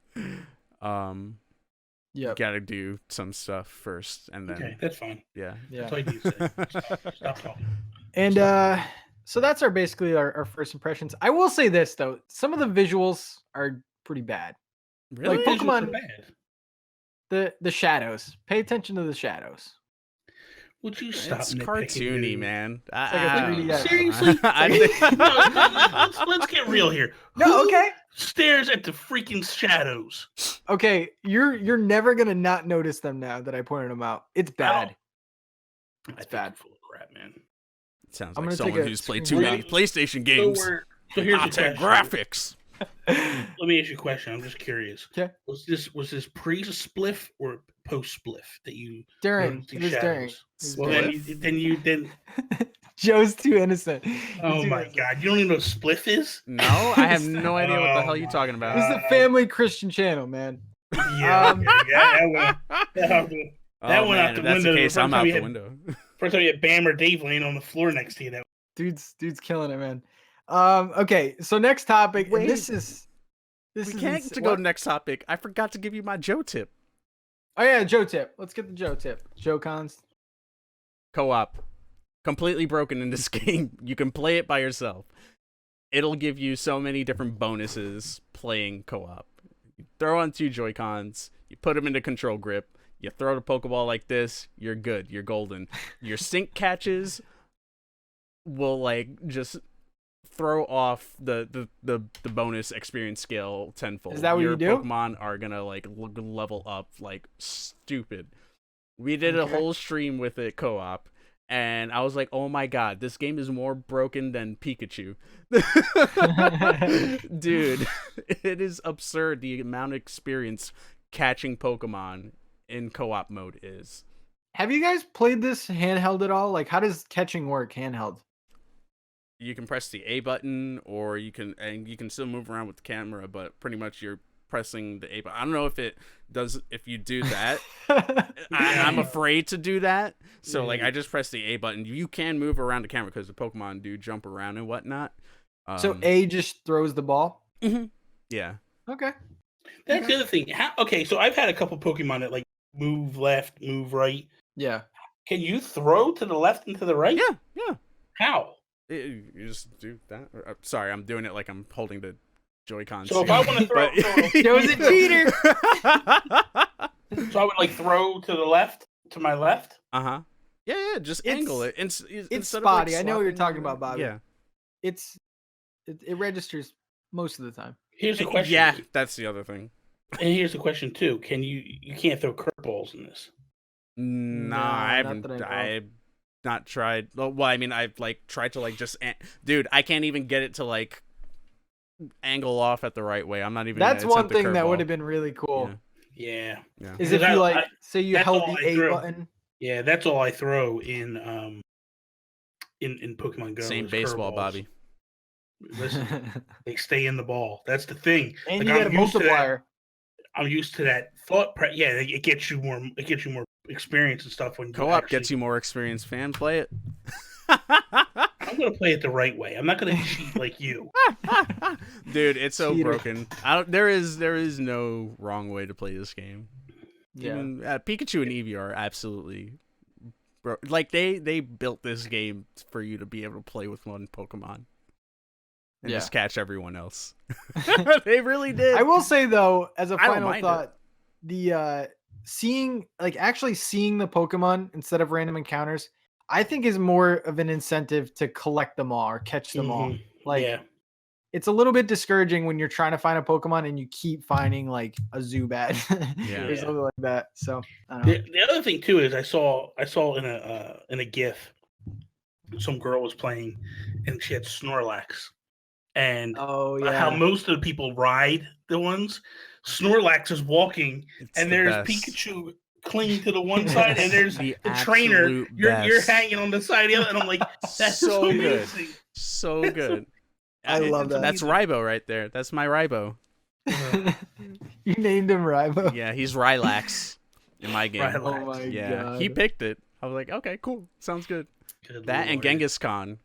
Yeah. Got to do some stuff first, and then Okay, that's fine. Yeah. That's all you need to say. Stop talking. And so that's basically our first impressions. I will say this though, some of the visuals are pretty bad. Really? Like Visuals are Pokemon, bad. the shadows. Pay attention to the shadows. Would you stop? It's nitpicking, cartoony, dude? man. like a 3D Seriously? Let's get real here. No, Who okay. stares at the freaking shadows? Okay, you're never gonna not notice them now that I pointed them out. It's bad. It's bad. You're full of crap, man. Sounds I'm like gonna take someone a who's played screen too many grab. PlayStation games. So here's the High-tech question. graphics. Let me ask you a question. I'm just curious. Okay. Was this pre-spliff or post-spliff that you During. noticed It these was during. shadows? Well, then Joe's too innocent. oh my god, you don't even know what spliff is? No, I have no idea what the hell you're talking about. This is a family Christian channel, man. Yeah, that went out the That's window. the case. I'm out the window. First time you had Bam or Dave laying on the floor next to you. That Dude's killing it, man. Okay, so next topic. Wait. This is We can't to go to next topic. I forgot to give you my Joe tip. Oh yeah, Joe tip. Let's get the Joe tip. Joe Cons. Co-op. completely broken in this game. You can play it by yourself. It'll give you so many different bonuses playing co-op. You throw on 2 Joy-Cons, you put them into control grip, you throw the Pokeball like this, you're good, you're golden. Your sync catches will like just throw off the bonus experience scale tenfold. Is that what your you do? Pokemon are gonna like level up like stupid. We did a Okay. whole stream with it co-op, and I was like, oh my god, this game is more broken than Pikachu. Dude, it is absurd the amount of experience catching Pokemon in co-op mode is. Have you guys played this handheld at all? Like, how does catching work handheld? You can press the A button, or you can still move around with the camera, but pretty much you're pressing the A button. I don't know if it does, if you do that. I'm afraid to do that. So like I just press the A button. You can move around the camera because the Pokemon do jump around and whatnot. So A just throws the ball? Yeah. Okay. That's the other thing. Okay, so I've had a couple Pokemon that like move left, move right. Yeah. Can you throw to the left and to the right? Yeah. How? You just do that. Sorry, I'm doing it like I'm holding the Joy-Cons. So if I want to throw, Joe's a cheater. so I would like throw to the left, to my left. Yeah. Just angle it. It's instead spotty. Of, like, I know what you're swapping- talking about, Bobby. Yeah. It registers most of the time. Here's the question. Yeah, that's the other thing. And here's the question too. Can you can't throw curveballs in this? No, No, I not haven't. that I know of. I've not tried. Well, I mean, I've like tried to like just. Dude, I can't even get it to like angle off at the right way. I'm not even. That's gonna one attempt a thing that curveball. would have been really cool. Yeah. Is Because if you like I- say you that's held all the I A threw. button. Yeah, that's all I throw in Pokemon Go. Same is baseball, curveballs. Bobby. Listen, they stay in the ball. That's the thing. And Like, you get a I'm used to that- multiplier. I'm used to that thought. Yeah, it gets you more. It gets you more experience and stuff when you Co-op actually, gets you more experience. Fan, play it. I'm gonna play it the right way. I'm not gonna cheat like you. Dude, it's so Cheater. broken. There is no wrong way to play this game. Yeah. Even Pikachu and Eevee are absolutely like they built this game for you to be able to play with one Pokemon and Yeah. just catch everyone else. They really did. I will say though, as a I don't final mind thought, the actually seeing the Pokemon instead of random encounters, I think is more of an incentive to collect them all or catch them all. Mhm. Like Yeah, it's a little bit discouraging when you're trying to find a Pokemon and you keep finding like a Zubat Yeah. or something like that. So I don't know. the other thing too is I saw in a GIF, some girl was playing, and she had Snorlax, and Oh yeah. how most of the people ride the ones. Snorlax is walking, It's and the there's best. Pikachu clinging to the one side, and there's The the trainer. absolute You're best. hanging on the side of the other, and I'm like, that's So so good. amazing. So good. I love that. That's Raibo right there. That's my Raibo. You named him Raibo. Yeah, he's Rylax in my game. Rylax. Oh my Yeah, god. he picked it. I was like, okay, cool, sounds good. Good That and lord. Kangaskhan,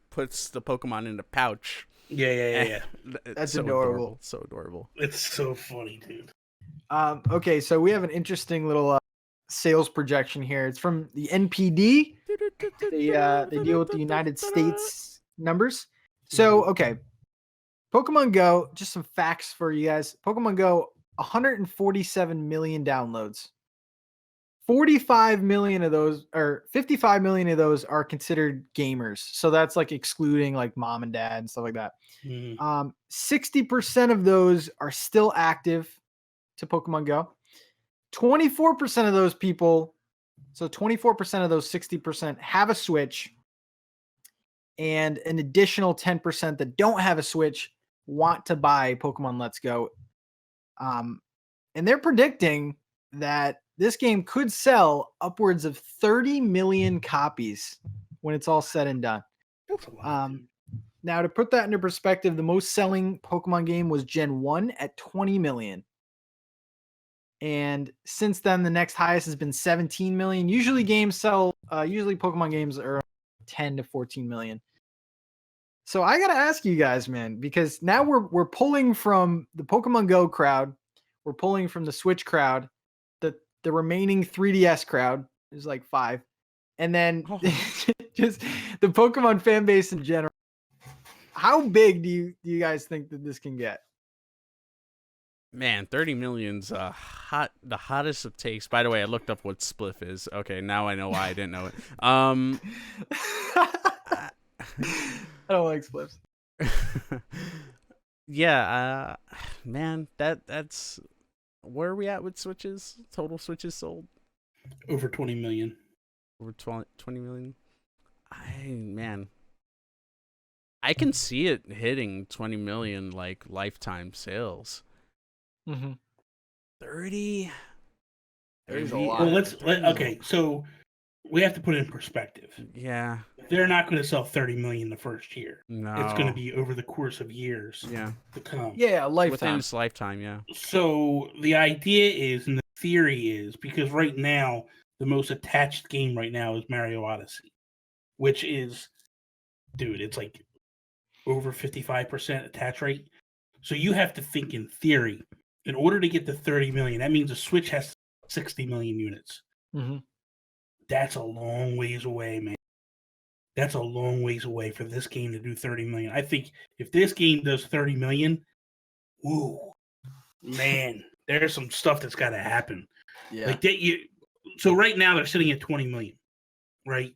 puts the Pokemon in the pouch. Yeah. It's That's so adorable. So adorable. It's so funny, dude. Okay, so we have an interesting little sales projection here. It's from the NPD. They deal with the United States numbers. So, okay. Pokemon Go, just some facts for you guys. Pokemon Go, 147 million downloads. 45 million of those, or 55 million of those are considered gamers. So that's like excluding like mom and dad and stuff like that. Mhm. 60% of those are still active to Pokemon Go. 24% of those people, so 24% of those 60% have a Switch, and an additional 10% that don't have a Switch want to buy Pokemon Let's Go. And they're predicting that this game could sell upwards of 30 million copies when it's all said and done. That's a lot, dude. Now, to put that into perspective, the most selling Pokemon game was Gen 1 at 20 million. And since then, the next highest has been 17 million. Usually Pokemon games are 10 to 14 million. So I got to ask you guys, man, because now we're pulling from the Pokemon Go crowd. We're pulling from the Switch crowd. The remaining 3DS crowd is like 5. and then Oh. just the Pokemon fan base in general. How big do you guys think that this can get? Man, 30 million's the hottest of takes. By the way, I looked up what spliff is. Okay, now I know why I didn't know it. I don't like spliffs. Yeah, man, that's where are we at with Switches? Total Switches sold Over 20 million. over 20 million. Man, I can see it hitting 20 million like lifetime sales. Mm-hmm. 30. There's a Maybe- lot. Well, There's okay. So we have to put it in perspective. Yeah. They're not going to sell 30 million the first year. No. It's going to be over the course of years Yeah. to come. Yeah, Within lifetime. its lifetime, yeah. So the idea is, and the theory is, because right now the most attached game right now is Mario Odyssey, which is, dude, it's like over 55% attach rate. So you have to think in theory. In order to get to 30 million, that means the Switch has 60 million units. Mm-hmm. That's a long ways away, man. That's a long ways away for this game to do 30 million. I think if this game does 30 million, ooh, man, there's some stuff that's got to happen. Yeah. Like that, so right now they're sitting at 20 million, right?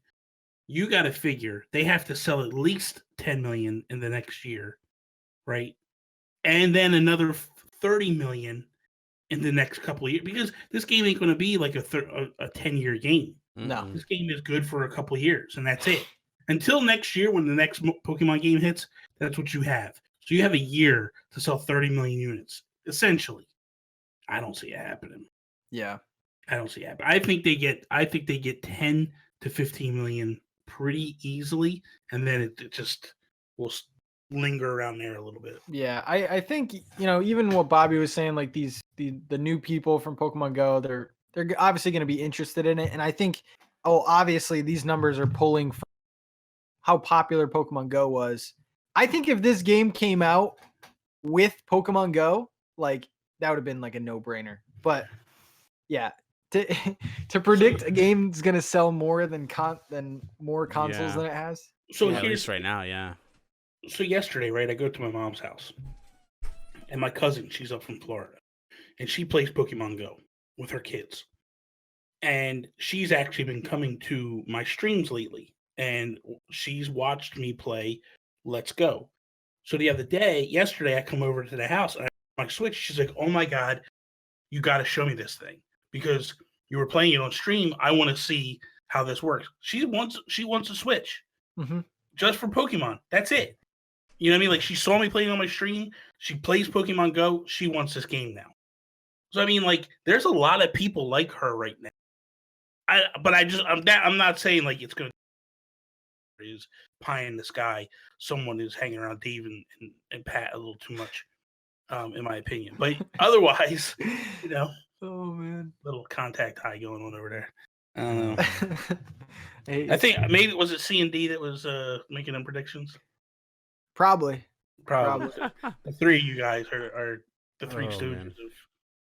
You got to figure they have to sell at least 10 million in the next year, right? And then another 30 million in the next couple of years, because this game ain't going to be like a 10-year game. No. This game is good for a couple of years, and that's it. Until next year, when the next Pokemon game hits, that's what you have. So you have a year to sell 30 million units, essentially. I don't see it happening. Yeah. I don't see it happening. I think they get 10 to 15 million pretty easily, and then it just will linger around there a little bit. Yeah, I think even what Bobby was saying, like the new people from Pokemon Go, they're obviously going to be interested in it, and I think obviously these numbers are pulling from how popular Pokemon Go was. I think if this game came out with Pokemon Go, like that would have been like a no brainer. But yeah, to predict a game's going to sell more than more consoles than it has. So At here's least right now, yeah. So yesterday, right, I go to my mom's house, and my cousin, she's up from Florida, and she plays Pokemon Go with her kids. And she's actually been coming to my streams lately, and she's watched me play Let's Go. So the other day, yesterday, I come over to the house, and I my Switch. She's like, "Oh my God, you got to show me this thing because you were playing it on stream. I want to see how this works." She wants a Switch just for Pokemon. That's it. You know what I mean? Like she saw me playing on my stream. She plays Pokemon Go. She wants this game now. So I mean, like, there's a lot of people like her right now. I'm not saying like it's gonna is pie in the sky. Someone is hanging around Dave and Pat a little too much, in my opinion. But otherwise, Oh man, little contact high going on over there. I don't know. Hey, I think maybe was it C&D that was making them predictions. Probably. The three of you guys are the three stooges man. of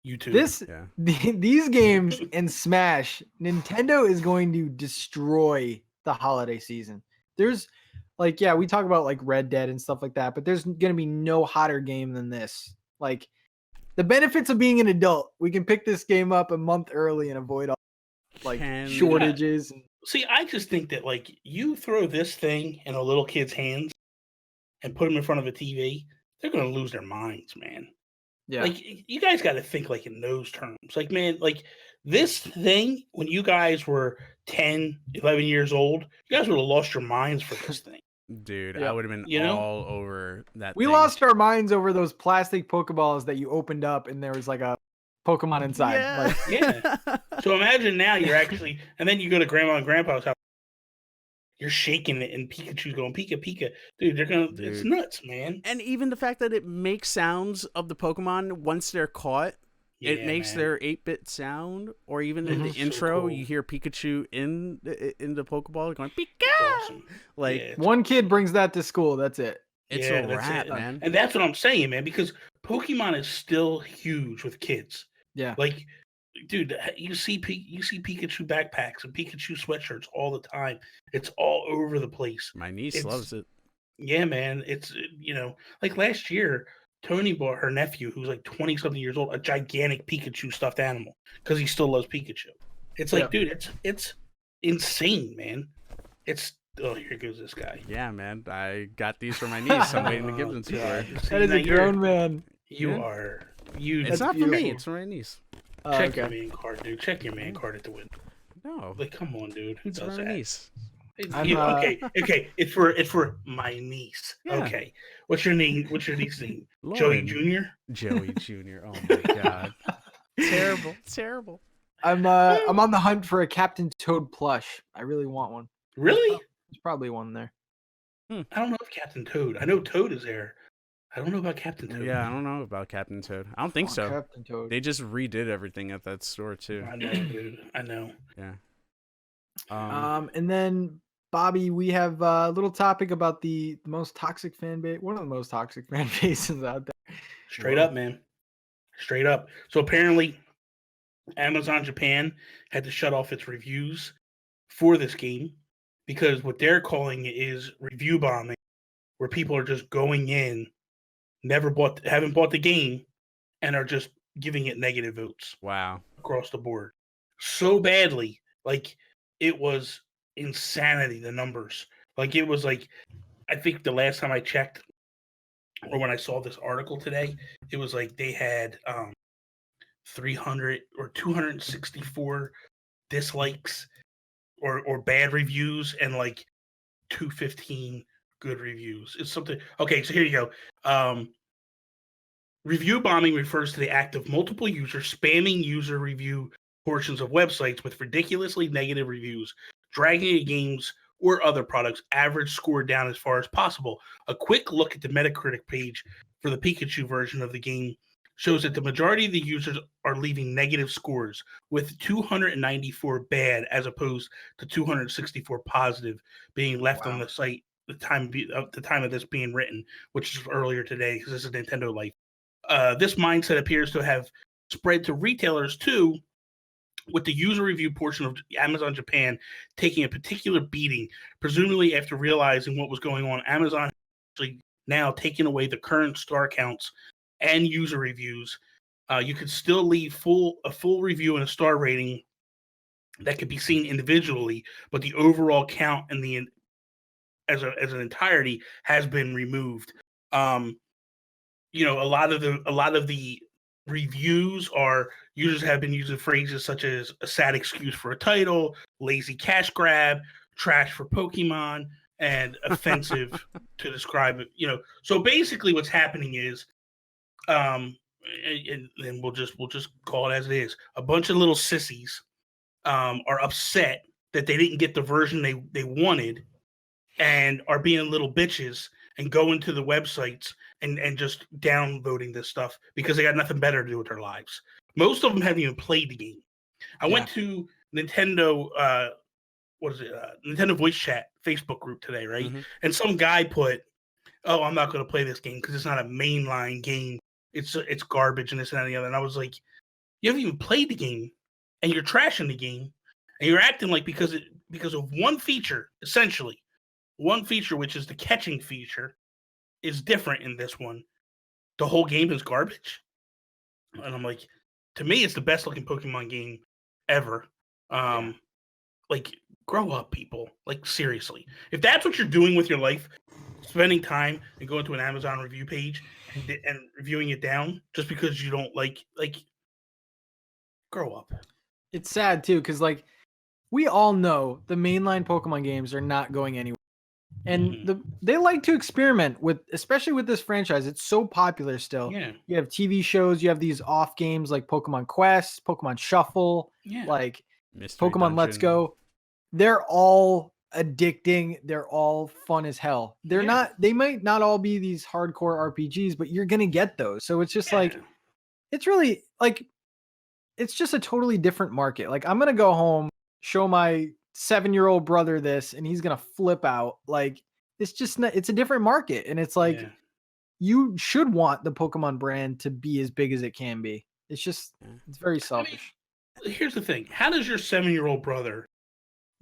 YouTube. These games and Smash, Nintendo is going to destroy the holiday season. There's we talk about like Red Dead and stuff like that, but there's going to be no hotter game than this. Like the benefits of being an adult, we can pick this game up a month early and avoid all shortages. See, I just think that like you throw this thing in a little kid's hands and put them in front of a TV, they're going to lose their minds, man. Yeah. Like you guys got to think like in those terms. Like, man, like this thing, when you guys were 10, 11 years old, you guys would have lost your minds for this thing. Dude, Yeah. I would have been all over that. We lost our minds over those plastic Pokeballs that you opened up and there was like a Pokemon inside. Yeah. So imagine now you're actually, and then you go to Grandma and Grandpa's house, you're shaking it, and Pikachu's going Pika Pika, dude. It's nuts, man. And even the fact that it makes sounds of the Pokemon once they're caught, it makes their 8-bit sound, or even in the intro, you hear Pikachu in the Pokeball going Pika. Awesome. Like one kid brings that to school. That's it. It's a wrap, man. And that's what I'm saying, man. Because Pokemon is still huge with kids. Yeah. Like dude, you see Pikachu backpacks and Pikachu sweatshirts all the time. It's all over the place. My niece It's loves it. yeah, man. It's like last year, Tony bought her nephew, who's like 20 something years old, a gigantic Pikachu stuffed animal because he still loves Pikachu. It's like, dude, it's insane, man. It's here goes this guy. Yeah, man. I got these for my niece. I'm waiting to give them to her. That is a grown man. You Yeah. are It's not for me. It's for my niece. Check your man card, dude. Check your man card at the window. No, Like, come on, dude. Who it's does for my that? niece. Okay. It's for my niece. Yeah. Okay. What's your name? What's your niece's name? Lauren. Joey Jr. Joey Jr. Oh my god. Terrible. Terrible. I'm on the hunt for a Captain Toad plush. I really want one. Really? There's probably one there. I don't know if Captain Toad. I know Toad is there. I don't know about Captain Toad. Yeah, I don't know about Captain Toad. I don't think so. Captain Toad. They just redid everything at that store too. I know, dude. I know. Yeah. And then Bobby, we have a little topic about the most toxic fan base, one of the most toxic fan bases out there. Straight up, man. Straight up. So apparently, Amazon Japan had to shut off its reviews for this game because what they're calling it is review bombing, where people are just going in, haven't bought the game, and are just giving it negative votes. Wow. Across the board. So badly. Like, it was insanity, the numbers. Like, it was like, I think the last time I checked, or when I saw this article today, it was like they had 300 or 264 dislikes or bad reviews and like 215 good reviews. It's something. Okay, so here you go. Review bombing refers to the act of multiple users spamming user review portions of websites with ridiculously negative reviews, dragging a game's or other products' average score down as far as possible. A quick look at the Metacritic page for the Pikachu version of the game shows that the majority of the users are leaving negative scores, with 294 bad as opposed to 264 positive being left on the site the time of this being written, which is earlier today because this is Nintendo Life. This mindset appears to have spread to retailers too, with the user review portion of Amazon Japan taking a particular beating, presumably after realizing what was going on. Amazon actually now taking away the current star counts and user reviews. You could still leave a full review and a star rating that could be seen individually, but the overall count and the as an entirety has been removed. A lot of the reviews are users have been using phrases such as a sad excuse for a title, lazy cash grab, trash for Pokemon, and offensive to describe it. So basically what's happening is, and we'll just call it as it is. A bunch of little sissies are upset that they didn't get the version they wanted and are being little bitches and going to the websites and just downvoting this stuff because they got nothing better to do with their lives. Most of them haven't even played the game. I went to Nintendo, Nintendo Voice Chat Facebook group today, right? Mm-hmm. And some guy put, "Oh, I'm not going to play this game because it's not a mainline game. It's garbage and this and that and the other." And I was like, "You haven't even played the game, and you're trashing the game, and you're acting like because of one feature, essentially." One feature, which is the catching feature, is different in this one. The whole game is garbage. And I'm like, to me, it's the best looking Pokemon game ever. Like, grow up, people. Like, seriously. If that's what you're doing with your life, spending time and going to an Amazon review page and reviewing it down just because you don't like, grow up. It's sad too, because like we all know the mainline Pokemon games are not going anywhere. And they like to experiment with, especially with this franchise. It's so popular still. Yeah. You have TV shows, you have these off games like Pokemon Quest, Pokemon Shuffle, like Mystery Pokemon Let's Dungeon. Go. They're all addicting. They're all fun as hell. They're not, they might not all be these hardcore RPGs, but you're going to get those. So it's just like, it's really like, it's just a totally different market. Like I'm going to go home, show my 7-year-old brother this, and he's going to flip out. Like it's just not, it's a different market. And it's like, you should want the Pokemon brand to be as big as it can be. It's just, it's very selfish. here's the thing. How does your 7-year-old brother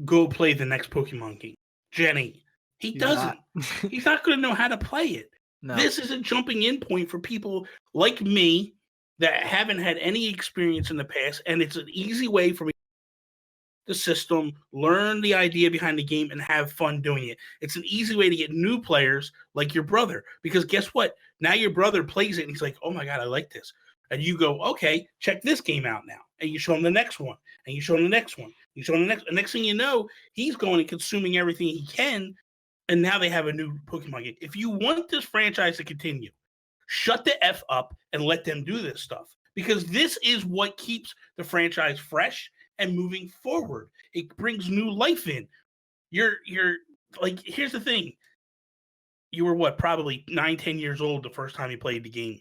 go play the next Pokemon game? Jenny. He He's doesn't. not. He's not going to know how to play it. No. This is a jumping in point for people like me that haven't had any experience in the past, and it's an easy way for me the system, learn the idea behind the game, and have fun doing it. It's an easy way to get new players like your brother, because guess what? Now your brother plays it and he's like, oh my God, I like this. And you go, okay, check this game out now. And you show him the next one, and you show him the next one. You show him the next. And next thing you know, he's going and consuming everything he can. And now they have a new Pokemon game. If you want this franchise to continue, shut the F up and let them do this stuff. Because this is what keeps the franchise fresh and moving forward. It brings new life in. You're like, here's the thing. You were what, probably 9-10 years old the first time you played the game.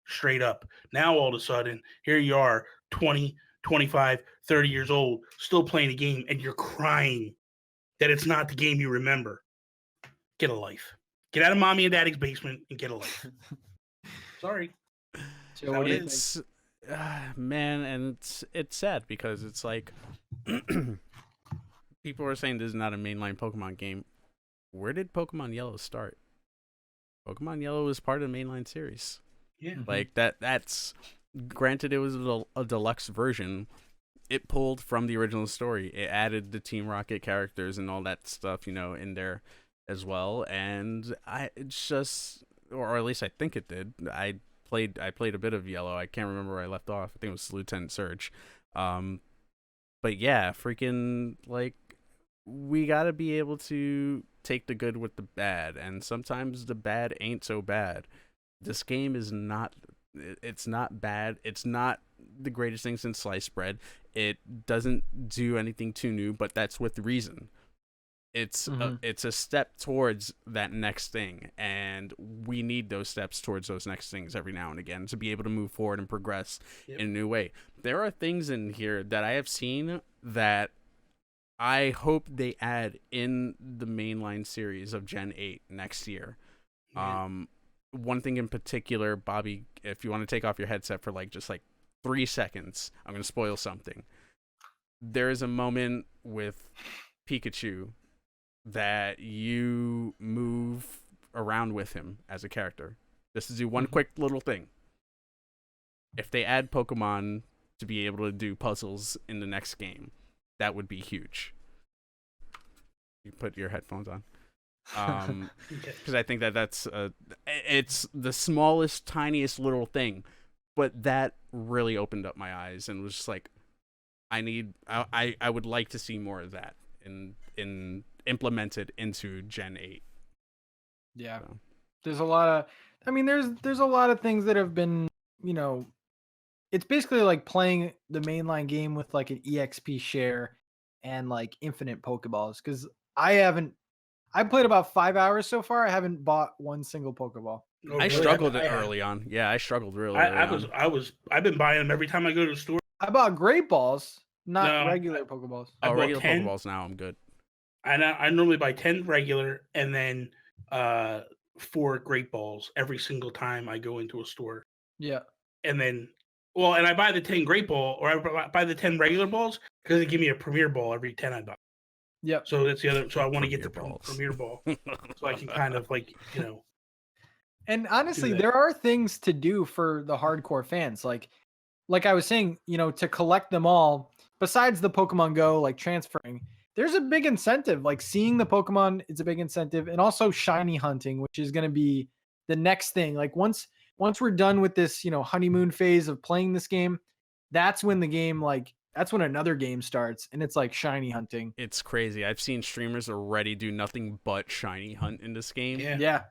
Straight up. Now all of a sudden, here you are, 20, 25, 30 years old, still playing the game, and you're crying that it's not the game you remember. Get a life. Get out of mommy and daddy's basement and get a life. Sorry. So what do you think? It's man, and it's sad because it's like people are saying this is not a mainline Pokemon game. Where did Pokemon Yellow start? Pokemon Yellow was part of the mainline series. Yeah. Like that's granted, it was a deluxe version. It pulled from the original story. It added the Team Rocket characters and all that stuff, in there as well. And it's just, or at least I think it did. I played a bit of Yellow. I can't remember where I left off. I think it was Lieutenant Surge. But yeah, freaking, like, we gotta be able to take the good with the bad, and sometimes the bad ain't so bad. This game is not, it's not bad. It's not the greatest thing since sliced bread. It doesn't do anything too new, but that's with reason. It's a step towards that next thing, and we need those steps towards those next things every now and again to be able to move forward and progress in a new way. There are things in here that I have seen that I hope they add in the mainline series of Gen 8 next year. One thing in particular, Bobby, if you want to take off your headset for just 3 seconds, I'm going to spoil something. There is a moment with Pikachu that you move around with him as a character. Just to do one quick little thing. If they add Pokemon to be able to do puzzles in the next game, that would be huge. You put your headphones on. Because I think that's it's the smallest, tiniest little thing, but that really opened up my eyes and was just like, I would like to see more of that in implemented into Gen 8. Yeah. So. There's a lot of, there's a lot of things that have been, it's basically like playing the mainline game with like an EXP share and like infinite Pokeballs. Because I played about 5 hours so far. I haven't bought one single Pokeball. Oh, I really? struggled early on. Yeah, I struggled really early on. I've been buying them every time I go to the store. I bought Great Balls, not No, regular Pokeballs. I bought regular 10. Pokeballs now. I'm good. I normally buy 10 regular and then 4 Great Balls every single time I go into a store. Yeah. And then, and I buy the 10 Great Ball, or I buy the 10 regular balls because they give me a Premier Ball every 10 I buy. Yep. So that's the other. So I want to get the Balls. Premier Ball so I can kind of And honestly, there are things to do for the hardcore fans. Like I was saying, to collect them all, besides the Pokemon Go, like transferring, there's a big incentive. Like seeing the Pokemon, it's a big incentive. And also shiny hunting, which is going to be the next thing. Like once we're done with this, honeymoon phase of playing this game, that's when the game, that's when another game starts, and it's like shiny hunting. It's crazy. I've seen streamers already do nothing but shiny hunt in this game. Yeah.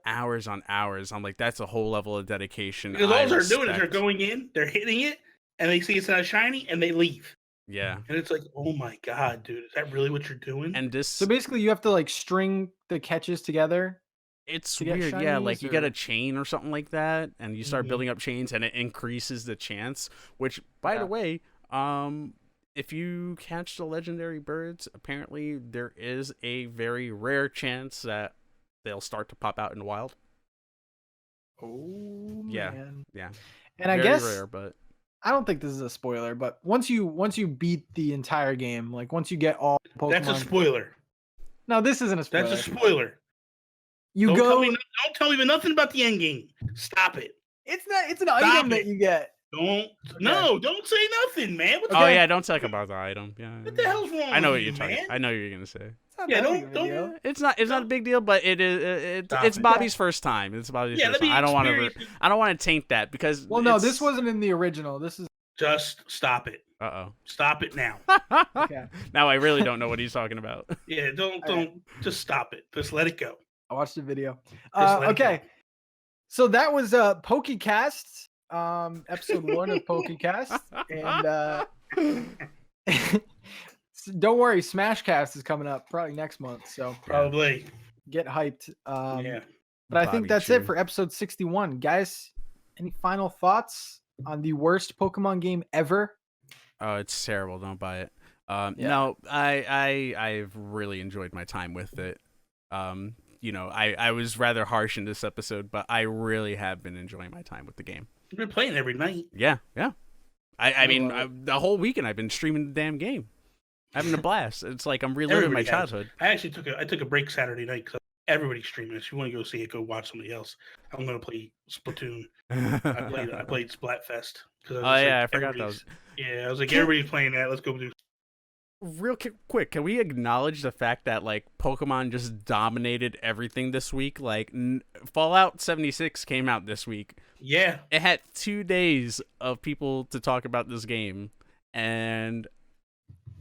Hours on hours. I'm like, that's a whole level of dedication. Because all they're doing is they're going in, they're hitting it, and they see it's not shiny, and they leave. Yeah. And it's like, oh my God, dude, is that really what you're doing? And this. So basically, you have to string the catches together. It's weird, yeah. Like you get a chain or something like that, and you start building up chains, and it increases the chance. Which, by the way, if you catch the legendary birds, apparently there is a very rare chance that they'll start to pop out in the wild. Oh, yeah, man. yeah. And very I guess rare, but I don't think this is a spoiler, but once you beat the entire game, like once you get all Pokemon. That's a spoiler. No, this isn't a spoiler. That's a spoiler. You don't go. tell me nothing about the end game. Stop it. It's not. It's an item that you get. Don't say nothing, man. What the Oh yeah, don't talk about the item. Yeah. What the hell's wrong? I know what with you're you, talking. man? I know what you're gonna say. Yeah, don't. It's not a big deal, but it is. It's Bobby's first time. It's Bobby's first time. I don't want to taint that because. Well, no, this wasn't in the original. This is. Just stop it. Stop it now. Okay. Now I really don't know what he's talking about. Yeah, don't. Just stop it. Just let it go. I watched the video. Okay. So that was PokeCast, episode 1 of PokeCast, and don't worry, Smashcast is coming up probably next month. So probably get hyped. Yeah. But I think that's it for episode 61, guys. Any final thoughts on the worst Pokemon game ever? Oh, it's terrible. Don't buy it. No, I've really enjoyed my time with it. I was rather harsh in this episode, but I really have been enjoying my time with the game. You've been playing every night. Yeah. I mean, the whole weekend I've been streaming the damn game, having a blast. It's like I'm reliving my childhood. I actually took a break Saturday night because everybody's streaming. If you want to go see it, go watch somebody else. I'm gonna play Splatoon. I played Splatfest. I forgot those. Yeah, I was like, everybody's playing that. Let's go do. Real quick, can we acknowledge the fact that like Pokemon just dominated everything this week? Like Fallout 76 came out this week. Yeah, it had 2 days of people to talk about this game and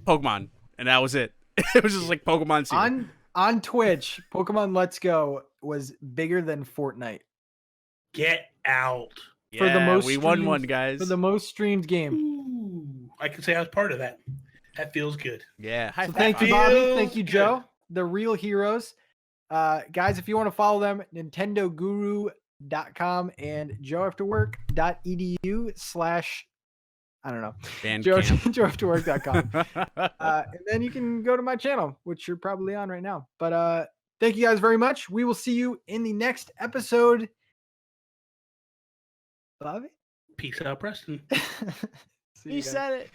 Pokemon, and that was it. It was just like Pokemon season. On Twitch, Pokemon Let's Go was bigger than Fortnite. Get out. For the most we won one, guys. For the most streamed game. Ooh, I can say I was part of that. That feels good. Yeah. So thank you, Bobby. Thank you, Joe. The real heroes. Guys, if you want to follow them, nintendoguru.com and joeafterwork.edu/ I don't know. joeafterwork.com. And then you can go to my channel, which you're probably on right now. But thank you guys very much. We will see you in the next episode. Bobby? Peace out, Preston. He said it.